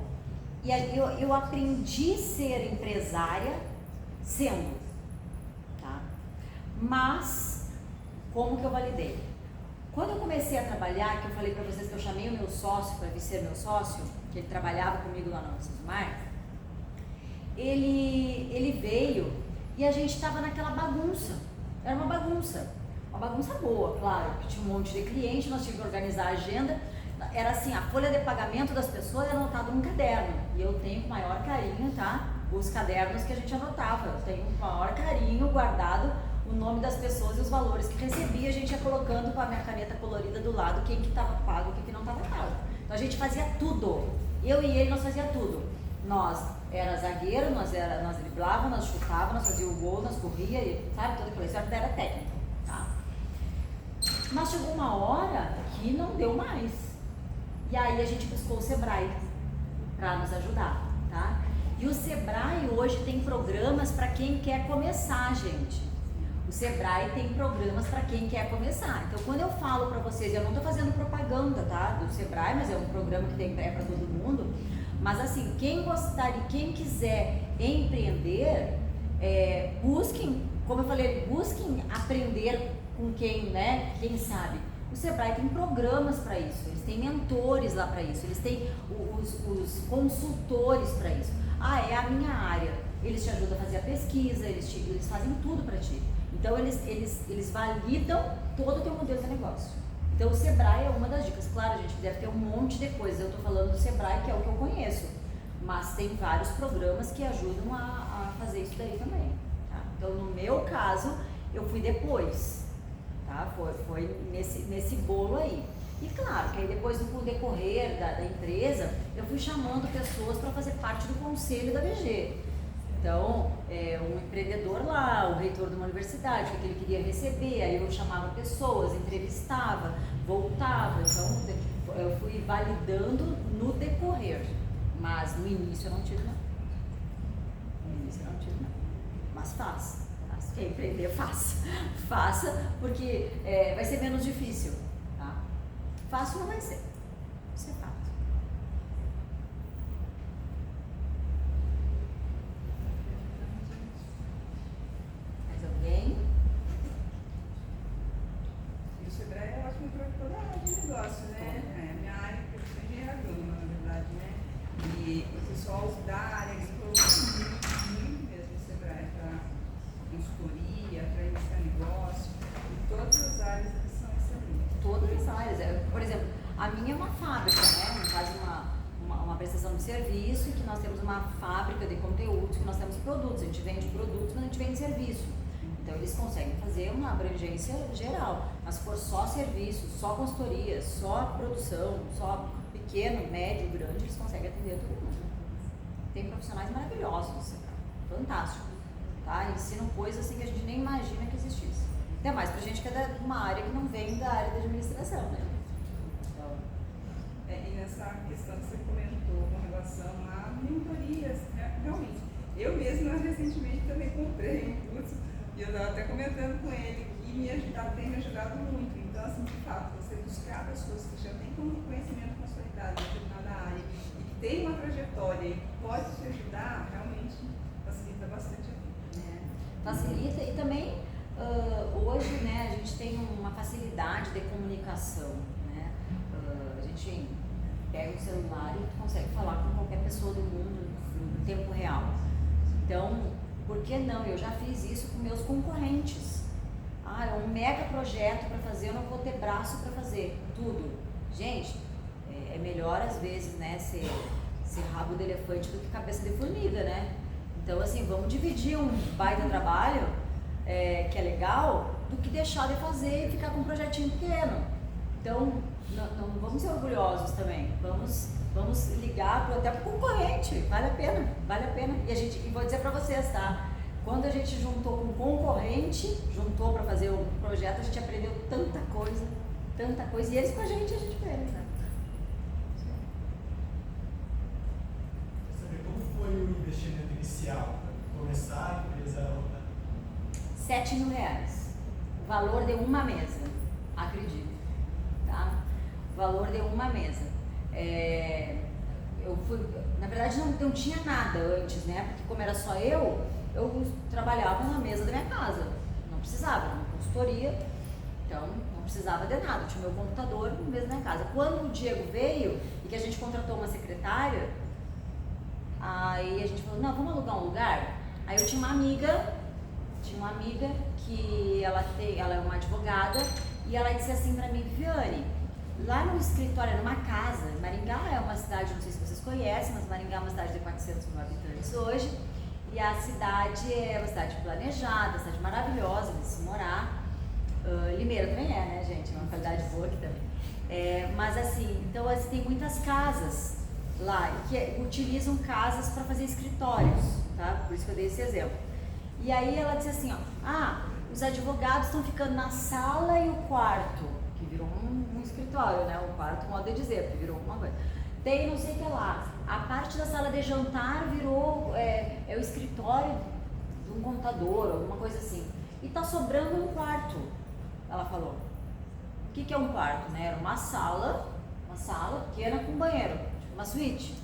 S2: e aí eu aprendi a ser empresária sendo, tá? Mas, como que eu validei? Quando eu comecei a trabalhar, que eu falei para vocês que eu chamei o meu sócio para vir ser meu sócio, que ele trabalhava comigo lá no Sismar, ele veio e a gente estava naquela bagunça. Era uma bagunça boa, claro, que tinha um monte de cliente, nós tínhamos que organizar a agenda. Era assim, a folha de pagamento das pessoas era anotada num caderno, e eu tenho com o maior carinho, tá? Os cadernos que a gente anotava, eu tenho com o maior carinho guardado o nome das pessoas e os valores que recebia, a gente ia colocando com a minha caneta colorida do lado quem que estava pago e quem que não estava pago. Então a gente fazia tudo, eu e ele nós fazia tudo. Nós era zagueiro, nós driblava, nós chutava, nós fazia o gol, nós corria, sabe, toda aquela história era técnica, tá? Mas chegou uma hora que não deu mais. E aí a gente buscou o Sebrae para nos ajudar, tá? E o Sebrae hoje tem programas para quem quer começar, gente. O Sebrae tem programas para quem quer começar. Então, quando eu falo para vocês, eu não estou fazendo propaganda, tá, do Sebrae, mas é um programa que tem para todo mundo. Mas assim, quem gostar e quem quiser empreender, busquem, como eu falei, busquem aprender com quem, né, quem sabe. O Sebrae tem programas para isso, eles têm mentores lá para isso, eles têm os consultores para isso. Ah, é a minha área, eles te ajudam a fazer a pesquisa, eles fazem tudo para ti. Então eles validam todo o teu modelo de negócio. Então o Sebrae é uma das dicas. Claro, a gente deve ter um monte de coisas, eu estou falando do Sebrae, que é o que eu conheço, mas tem vários programas que ajudam a fazer isso daí também, tá? Então no meu caso, eu fui depois, tá? Foi nesse bolo aí. E claro, que aí depois no decorrer da empresa, eu fui chamando pessoas para fazer parte do conselho da VG. Então, um empreendedor lá, o reitor de uma universidade, o que ele queria receber, aí eu chamava pessoas, entrevistava, voltava. Então, eu fui validando no decorrer, mas no início eu não tive não. Mas faça. Quer empreender, faça. Faça, porque vai ser menos difícil, tá? Fácil não vai ser. Isso é fato. Mais alguém?
S1: E o Sebrae é ótimo para toda a área de negócio, né? Minha área, eu sou engenheira agrônoma, na verdade, né? E o pessoal da área agrícola muito mesmo o Sebrae para consultoria, para iniciar negócio, em todas as áreas eles são excelentes.
S2: Todas as áreas. Por exemplo, a minha é uma fábrica, né? No caso, uma prestação de serviço, e que nós temos uma fábrica de conteúdos, que nós temos produtos. A gente vende produtos, mas a gente vende serviço. Então, eles conseguem fazer uma abrangência geral. Mas se for só serviço, só consultoria, só produção, só pequeno, médio, grande, eles conseguem atender todo mundo. Tem profissionais maravilhosos, fantástico. Tá? Ensinam coisas assim que a gente nem imagina que existisse. Até mais pra gente que é de uma área que não vem da área da administração, né? Então...
S1: E nessa questão que você comentou com relação a mentorias, realmente, eu mesma recentemente também comprei um curso e eu estava até comentando com ele que tem me ajudado muito. Então, assim, de fato, você buscar pessoas que já têm conhecimento consolidado em determinada área e que tem uma trajetória e que pode te ajudar, realmente facilita bastante a vida.
S2: Facilita e também hoje, né, a gente tem uma facilidade de comunicação, né? A gente pega o celular e consegue falar com qualquer pessoa do mundo em tempo real. Então, por que não? Eu já fiz isso com meus concorrentes. É um mega projeto para fazer, eu não vou ter braço para fazer tudo. Gente, é melhor às vezes, né, ser rabo de elefante do que cabeça de formiga, né? Então, assim, vamos dividir um baita trabalho, que é legal, do que deixar de fazer e ficar com um projetinho pequeno. Então, não vamos ser orgulhosos também. Vamos ligar até para o concorrente. Vale a pena, vale a pena. E vou dizer para vocês, tá? Quando a gente juntou com o concorrente, juntou para fazer o projeto, a gente aprendeu tanta coisa. E eles com a gente aprende, né?
S4: Como foi o investimento inicial para começar a empresa a rodar?
S2: R$7.000, o valor de uma mesa, acredito, tá? O valor de uma mesa. Eu fui, na verdade não tinha nada antes, né? Porque como era só eu trabalhava na mesa da minha casa, não precisava, era uma consultoria, então não precisava de nada, tinha o meu computador mesmo na casa. Quando o Diego veio e que a gente contratou uma secretária, aí a gente falou, não, vamos alugar um lugar? Aí eu tinha uma amiga que ela é uma advogada, e ela disse assim pra mim, Viviane, lá no escritório, numa casa, Maringá é uma cidade, não sei se vocês conhecem, mas Maringá é uma cidade de 400 mil habitantes hoje, e a cidade é uma cidade planejada, uma cidade maravilhosa de se morar. Limeira também é, né, gente? É uma qualidade boa aqui também. Mas assim, então assim, tem muitas casas lá que utilizam casas para fazer escritórios, tá? Por isso que eu dei esse exemplo. E aí ela disse assim, ó, os advogados estão ficando na sala e o quarto, que virou um escritório, né? O quarto, modo de dizer, porque virou uma coisa. Tem não sei o que lá. A parte da sala de jantar virou o escritório de um contador, alguma coisa assim. E tá sobrando um quarto, ela falou. O que é um quarto, né? Era uma sala pequena com banheiro, tipo uma suíte.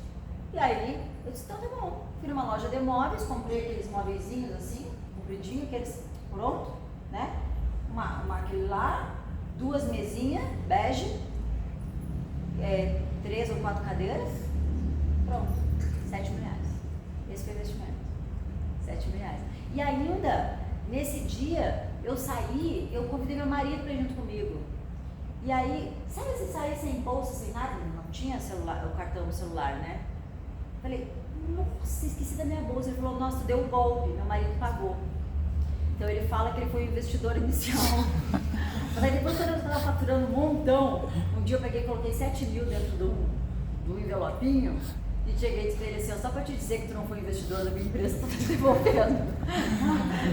S2: E aí eu disse, então tá bom. Fui numa loja de móveis, comprei aqueles móveizinhos assim, compridinho, aqueles pronto, né? Aquele lá, 2 mesinhas, bege, 3 ou 4 cadeiras, pronto, 7 mil reais. Esse foi o investimento, 7 mil reais. E ainda, nesse dia, eu convidei meu marido para ir junto comigo. E aí, sabe se sair sem bolsa, sem nada? Não tinha celular, o cartão do celular, né? Falei, nossa, esqueci da minha bolsa. Ele falou, nossa, deu um golpe, meu marido pagou. Então ele fala que ele foi o investidor inicial. Mas aí depois, quando eu estava faturando um montão, um dia eu peguei e coloquei 7 mil dentro do envelopinho e cheguei e disse pra ele assim, só para te dizer que tu não foi investidor da minha empresa, tô te devolvendo.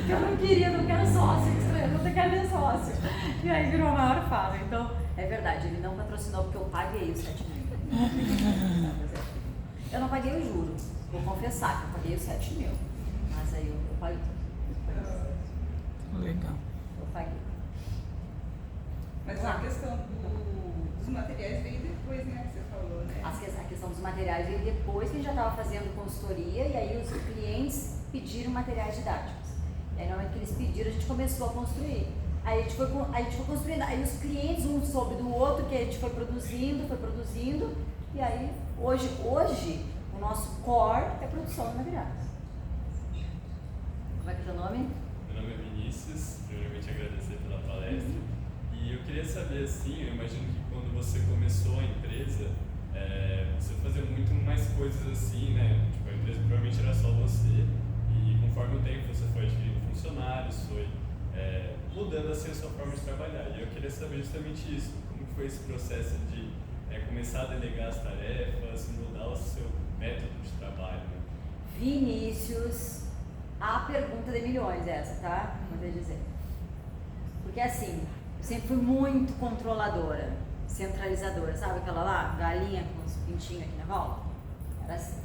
S2: Que eu não queria, não quero sócio, eu não quero nem sócio. E aí virou a maior fala. Então, é verdade, ele não patrocinou porque eu paguei os 7 mil. Eu não paguei o juro, vou confessar que eu paguei os 7 mil. Mas aí eu paguei.
S5: Legal.
S2: Eu paguei.
S1: Mas a questão dos materiais veio depois, né, que você falou, né?
S2: A questão dos materiais veio depois que a gente já estava fazendo consultoria e aí os clientes pediram materiais didáticos. E aí no momento que eles pediram, a gente começou a construir. Aí a gente foi construindo, aí os clientes um soube do outro, que a gente foi produzindo, e aí hoje o nosso core é produção de materiais. Como é que é o teu nome?
S6: Meu nome é Vinícius, primeiramente agradecer pela palestra. E eu queria saber, assim, eu imagino que quando você começou a empresa, você fazia muito mais coisas assim, né? Tipo, a empresa provavelmente era só você, e conforme o tempo você foi adquirindo funcionários, foi mudando assim a sua forma de trabalhar. E eu queria saber justamente isso, como foi esse processo de começar a delegar as tarefas, mudar o seu método de trabalho, né?
S2: Vinícius, a pergunta de milhões essa, tá? Vou dizer. Porque assim, eu sempre fui muito controladora, centralizadora, sabe aquela lá, galinha com os pintinhos aqui na volta? Era assim.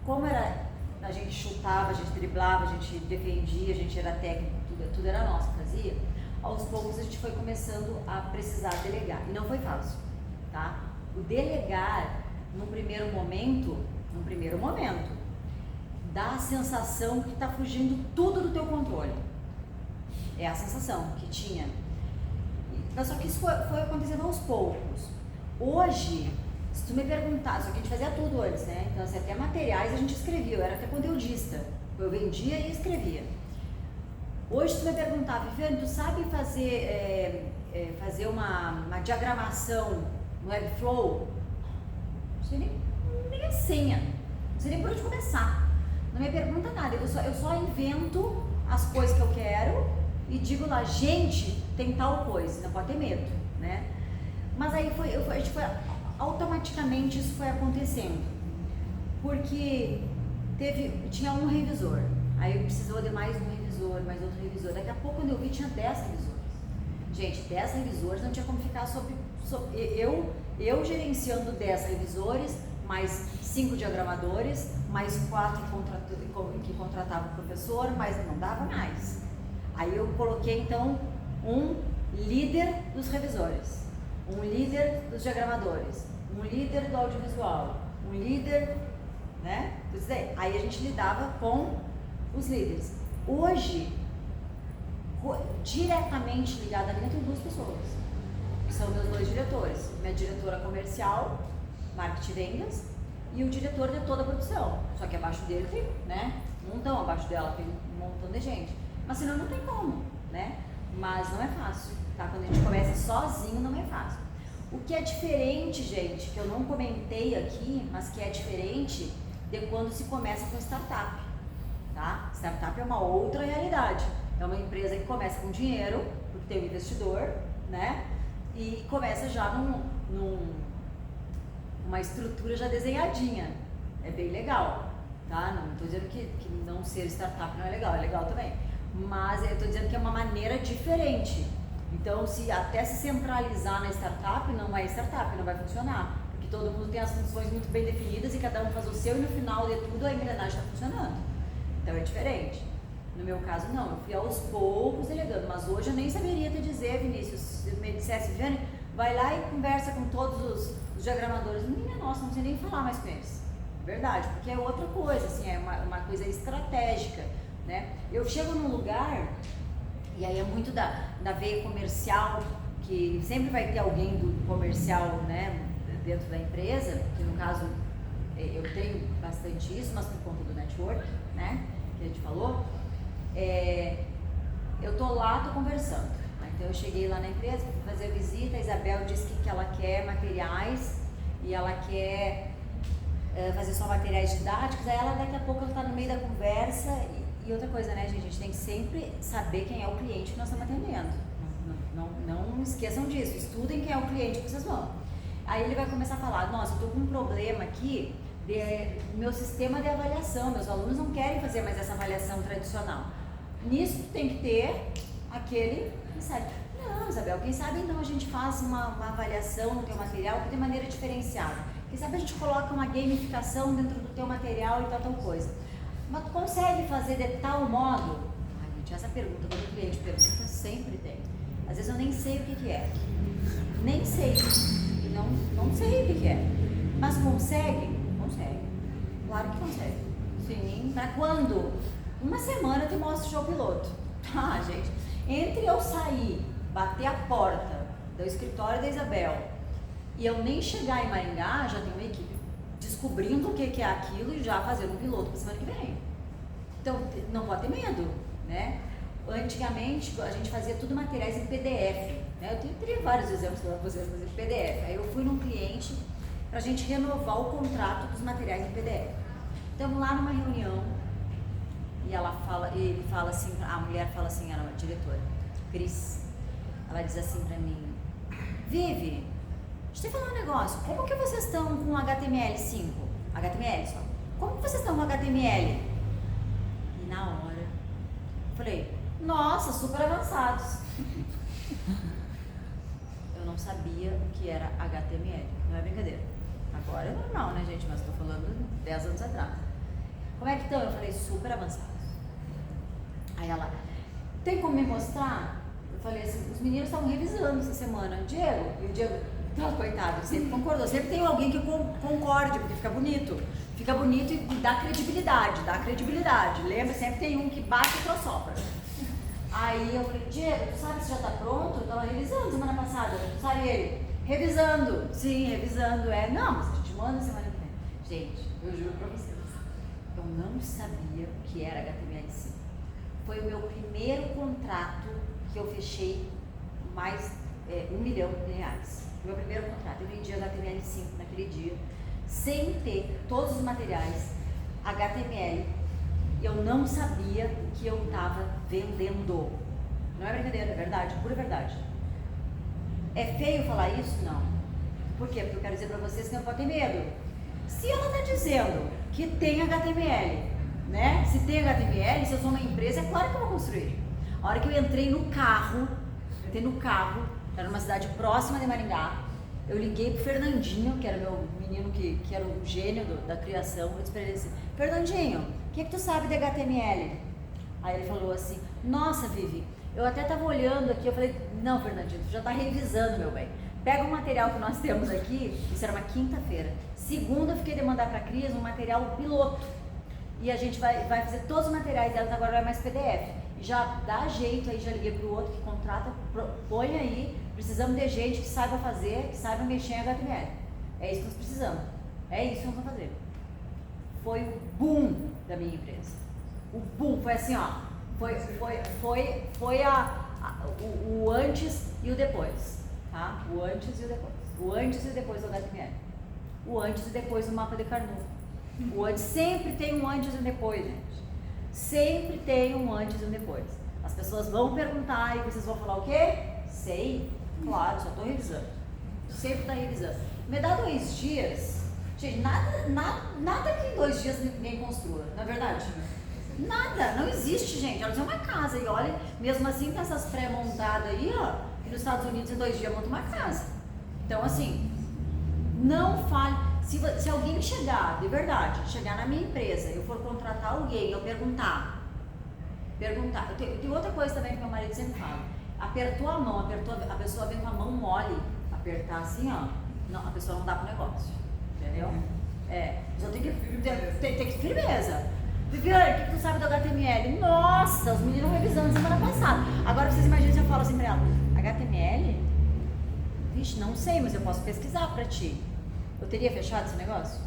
S2: Como a gente chutava, a gente driblava, a gente defendia, a gente era técnico, tudo era nosso que fazia, aos poucos a gente foi começando a precisar delegar. E não foi fácil, tá? O delegar, num primeiro momento, dá a sensação que está fugindo tudo do teu controle. É a sensação que tinha. Mas só que isso foi acontecendo aos poucos. Hoje, se tu me perguntar, só que a gente fazia tudo antes, né? Então, assim, até materiais a gente escrevia, eu era até conteudista. Eu vendia e escrevia. Hoje, se tu me perguntar, Viviane, tu sabe fazer uma diagramação no Webflow? Não sei nem a senha, não sei nem por onde começar. Não me pergunta nada, eu só invento as coisas que eu quero e digo lá, gente, tem tal coisa, não pode ter medo, né? Mas aí automaticamente isso foi acontecendo, porque tinha um revisor, aí precisou de mais um revisor, mais outro revisor, daqui a pouco quando eu vi tinha 10 revisores. Gente, 10 revisores não tinha como ficar eu gerenciando 10 revisores, mais 5 diagramadores, mais 4 que contratavam o professor, mas não dava mais. Aí eu coloquei então um líder dos revisores, um líder dos diagramadores, um líder do audiovisual, um líder, né? Aí a gente lidava com os líderes. Hoje, diretamente ligada a mim, eu tenho 2 pessoas, que são meus 2 diretores, minha diretora comercial, marketing e vendas, e o diretor de toda a produção, só que abaixo dele tem, né, um montão, abaixo dela tem um montão de gente, mas senão não tem como, né, mas não é fácil, tá, quando a gente começa sozinho não é fácil. O que é diferente, gente, que eu não comentei aqui, mas que é diferente de quando se começa com startup, tá? Startup é uma outra realidade. É uma empresa que começa com dinheiro, porque tem um investidor, né? E começa já numa estrutura já desenhadinha. É bem legal, tá? Não estou dizendo que não ser startup não é legal também. Mas eu estou dizendo que é uma maneira diferente. Então, se até se centralizar na startup, não é startup, não vai funcionar. Porque todo mundo tem as funções muito bem definidas e cada um faz o seu e no final de tudo a engrenagem está funcionando. Então é diferente. No meu caso, não. Eu fui aos poucos delegando. Mas hoje eu nem saberia te dizer, Vinícius, se me dissesse, Viviane, vai lá e conversa com todos os diagramadores. Minha nossa, não sei nem falar mais com eles. Verdade, porque é outra coisa, assim, é uma coisa estratégica, né? Eu chego num lugar... E aí é muito da veia comercial, que sempre vai ter alguém do comercial, né, dentro da empresa, que no caso eu tenho bastante isso, mas por conta do network, né, que a gente falou, eu tô lá, tô conversando. Então eu cheguei lá na empresa, fui fazer a visita, a Isabel disse que ela quer materiais e ela quer fazer só materiais didáticos, aí ela daqui a pouco ela tá no meio da conversa. E outra coisa, né, gente? A gente tem que sempre saber quem é o cliente que nós estamos atendendo. Não esqueçam disso. Estudem quem é o cliente que vocês vão. Aí ele vai começar a falar, nossa, eu estou com um problema aqui do meu sistema de avaliação. Meus alunos não querem fazer mais essa avaliação tradicional. Nisso tem que ter aquele insight. Não, Isabel, quem sabe então a gente faz uma avaliação no teu material de maneira diferenciada. Quem sabe a gente coloca uma gamificação dentro do teu material e tal coisa. Mas tu consegue fazer de tal modo? Ai, gente, essa pergunta, quando o cliente pergunta, sempre tem. Às vezes eu nem sei o que é. Nem sei. Não sei o que é. Mas consegue? Consegue. Claro que consegue. Sim. Pra quando? Uma semana eu te mostro o show piloto. Ah, gente. Entre eu sair, bater a porta do escritório da Isabel e eu nem chegar em Maringá, já tem uma equipe descobrindo o que é aquilo e já fazendo um piloto para semana que vem. Então, não pode ter medo, né? Antigamente, a gente fazia tudo materiais em PDF, né? Eu teria vários exemplos para vocês fazerem em PDF. Aí eu fui num cliente para a gente renovar o contrato dos materiais em PDF. Estamos lá numa reunião e ele fala assim, a mulher fala assim, era uma diretora, Cris, ela diz assim para mim, Vivi, deixa eu te falar um negócio, como que vocês estão com HTML5? HTML só. Como que vocês estão com HTML? E na hora, eu falei, nossa, super avançados. Eu não sabia o que era HTML, não é brincadeira. Agora é normal, né, gente? Mas estou falando 10 anos atrás. Como é que estão? Eu falei, super avançados. Aí ela, tem como me mostrar? Eu falei assim, os meninos estavam revisando essa semana. Diego, e o Diego, coitado, sempre concordou. Sempre tem alguém que concorde, porque fica bonito. Fica bonito e dá credibilidade. Lembra? Sempre tem um que bate e outro sopra. Aí eu falei, Diego, tu sabe se já tá pronto? Eu tava revisando semana passada. Tu sabe ele? Revisando. Sim, revisando. Não, mas a gente manda semana que vem. Gente, eu juro pra vocês, eu não sabia o que era HTML5. Foi o meu primeiro contrato que eu fechei mais R$1 milhão. Meu primeiro contrato, eu vendi HTML5 naquele dia, sem ter todos os materiais HTML. Eu não sabia o que eu estava vendendo. Não é brincadeira, é verdade, pura verdade. É feio falar isso? Não. Por quê? Porque eu quero dizer para vocês que não pode ter medo. Se ela está dizendo que tem HTML, né? Se tem HTML, se eu sou uma empresa, é claro que eu vou construir. A hora que eu entrei no carro, era numa cidade próxima de Maringá, eu liguei pro Fernandinho, que era meu menino que era o gênio da criação. Eu disse pra ele assim, Fernandinho, o que tu sabe de HTML? Aí ele falou assim, nossa, Vivi, eu até tava olhando aqui, eu falei, não, Fernandinho, tu já tá revisando, meu bem. Pega o material que nós temos aqui, isso era uma quinta-feira. Segunda eu fiquei de mandar pra Cris um material piloto. e a gente vai fazer todos os materiais delas, agora não é mais PDF. Já dá jeito aí, já liguei pro outro que contrata, põe aí, precisamos de gente que saiba fazer, que saiba mexer em HTML. É isso que nós precisamos. É isso que nós vamos fazer. Foi o boom da minha empresa. O boom, foi assim, ó. Foi o antes e o depois, tá? O antes e o depois. O antes e o depois do HTML. O antes e depois do mapa de Carnot. O antes, sempre tem um antes e um depois, gente. Sempre tem um antes e um depois. As pessoas vão perguntar e vocês vão falar o quê? Sei, claro, só estou revisando. Sempre está revisando. Me dá 2 dias. Gente, nada que em 2 dias ninguém construa, não é verdade? Nada, não existe, gente. Olha, é uma casa e olha, mesmo assim tem essas pré-montadas aí, ó, que nos Estados Unidos em 2 dias monta uma casa. Então, assim, não fale. Se alguém chegar, de verdade, chegar na minha empresa, eu for contratar alguém, eu perguntar. Tem outra coisa também que meu marido sempre fala. Apertou a mão, a pessoa vem com a mão mole, apertar assim, ó, não, a pessoa não dá pro negócio, entendeu? Só tem que firmeza. Viviane, o que tu sabe do HTML? Nossa, os meninos revisando semana passada. Agora vocês imaginam se eu falo assim pra ela, HTML? Vixe, não sei, mas eu posso pesquisar pra ti. Eu teria fechado esse negócio?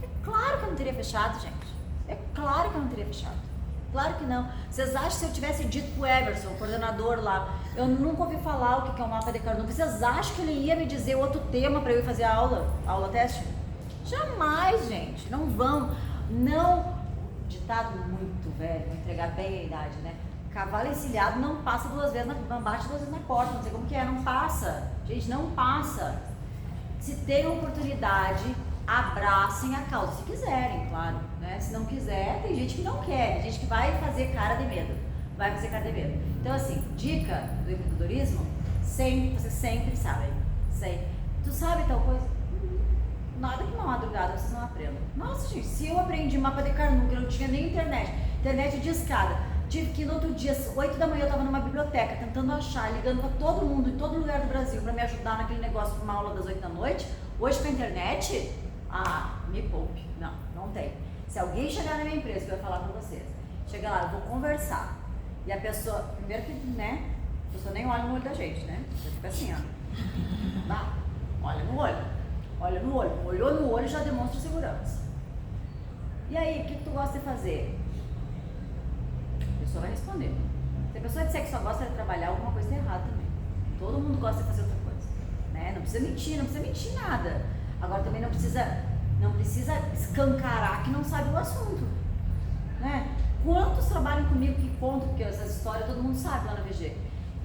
S2: É claro que eu não teria fechado, gente. É claro que eu não teria fechado. Claro que não. Vocês acham que se eu tivesse dito pro Everson, o coordenador lá, eu nunca ouvi falar o que é o mapa de Carnot, vocês acham que ele ia me dizer outro tema para eu ir fazer a aula teste? Jamais, gente. Não vão. Não. Ditado muito velho, vou entregar bem a idade, né? Cavalo encilhado não passa 2 vezes, não bate 2 vezes na porta, não sei como que é, não passa. Gente, não passa. Se tem oportunidade, abracem a causa, se quiserem, claro, né? Se não quiser, tem gente que não quer, tem gente que vai fazer cara de medo, Então, assim, dica do empreendedorismo, vocês sempre sabem, Tu sabe tal coisa? Nada que uma madrugada vocês não aprendam. Nossa, gente, se eu aprendi mapa de Carnot, que eu não tinha nem internet de escada, tive que ir no outro dia, 8 da manhã eu estava numa biblioteca, tentando achar, ligando para todo mundo, em todo lugar do Brasil, para me ajudar naquele negócio para uma aula das 8 da noite. Hoje com a internet, me poupe. Não tem. Se alguém chegar na minha empresa, que eu ia falar para vocês, chegar lá, eu vou conversar, e a pessoa, primeiro que, né, a pessoa nem olha no olho da gente, né? Você fica assim, ó. Olha no olho. Olhou no olho já demonstra segurança. E aí, o que tu gosta de fazer? A pessoa vai responder. Se a pessoa disser que só gosta de trabalhar, alguma coisa está errada também. Todo mundo gosta de fazer outra coisa, né? Não precisa mentir nada. Agora também não precisa escancarar que não sabe o assunto, né? Quantos trabalham comigo que contam, porque essas histórias todo mundo sabe lá na VG.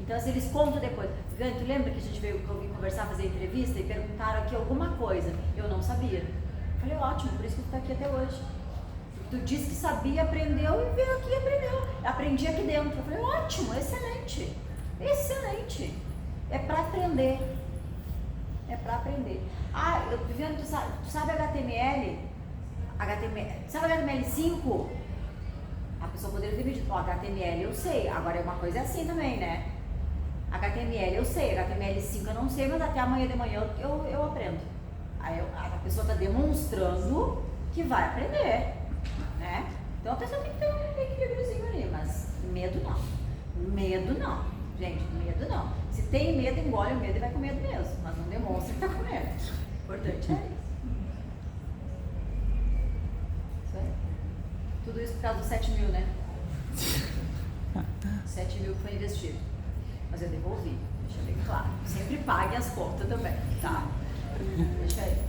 S2: Então, assim, eles contam depois. Tu lembra que a gente veio conversar, fazer entrevista e perguntaram aqui alguma coisa? Eu não sabia. Eu falei, ótimo, por isso que tu tá aqui até hoje. Tu disse que sabia, aprendeu e veio aqui e aprendeu. Aprendi aqui dentro. Eu falei, ótimo, excelente. É pra aprender. Viviane, tu sabe HTML? Sabe HTML5? A pessoa poderia ter me dito, HTML eu sei. Agora uma coisa é assim também, né? HTML eu sei, HTML5 eu não sei, mas até amanhã de manhã eu aprendo. Aí a pessoa está demonstrando que vai aprender, né? Então a pessoa tem que ter um equilíbriozinho ali, mas medo não. Gente, medo não. Se tem medo, engole o medo e vai com medo mesmo, mas não demonstra que está com medo. O importante é isso. Isso aí. Tudo isso por causa dos 7 mil, né? 7 mil que foi investido. Mas eu devolvi, deixa bem claro. Sempre pague as contas também, tá? Deixa aí.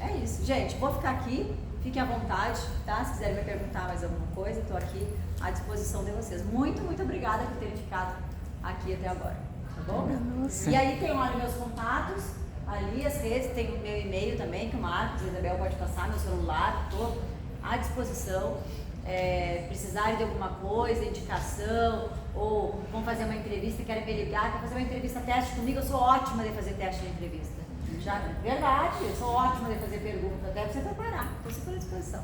S2: É isso. Gente, vou ficar aqui. Fiquem à vontade, tá? Se quiserem me perguntar mais alguma coisa, estou aqui à disposição de vocês. Muito obrigada por terem ficado aqui até agora. Tá bom? Nossa. E aí tem lá meus contatos, ali as redes, tem o meu e-mail também, que o Marcos, a Isabel pode passar, meu celular, estou à disposição. Precisarem de alguma coisa, indicação, ou vão fazer uma entrevista, querem me ligar, querem fazer uma entrevista teste comigo, eu sou ótima de fazer teste de entrevista. Verdade, eu sou ótima de fazer pergunta, até pra você preparar, estou super à disposição.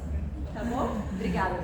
S2: Tá bom? Obrigada.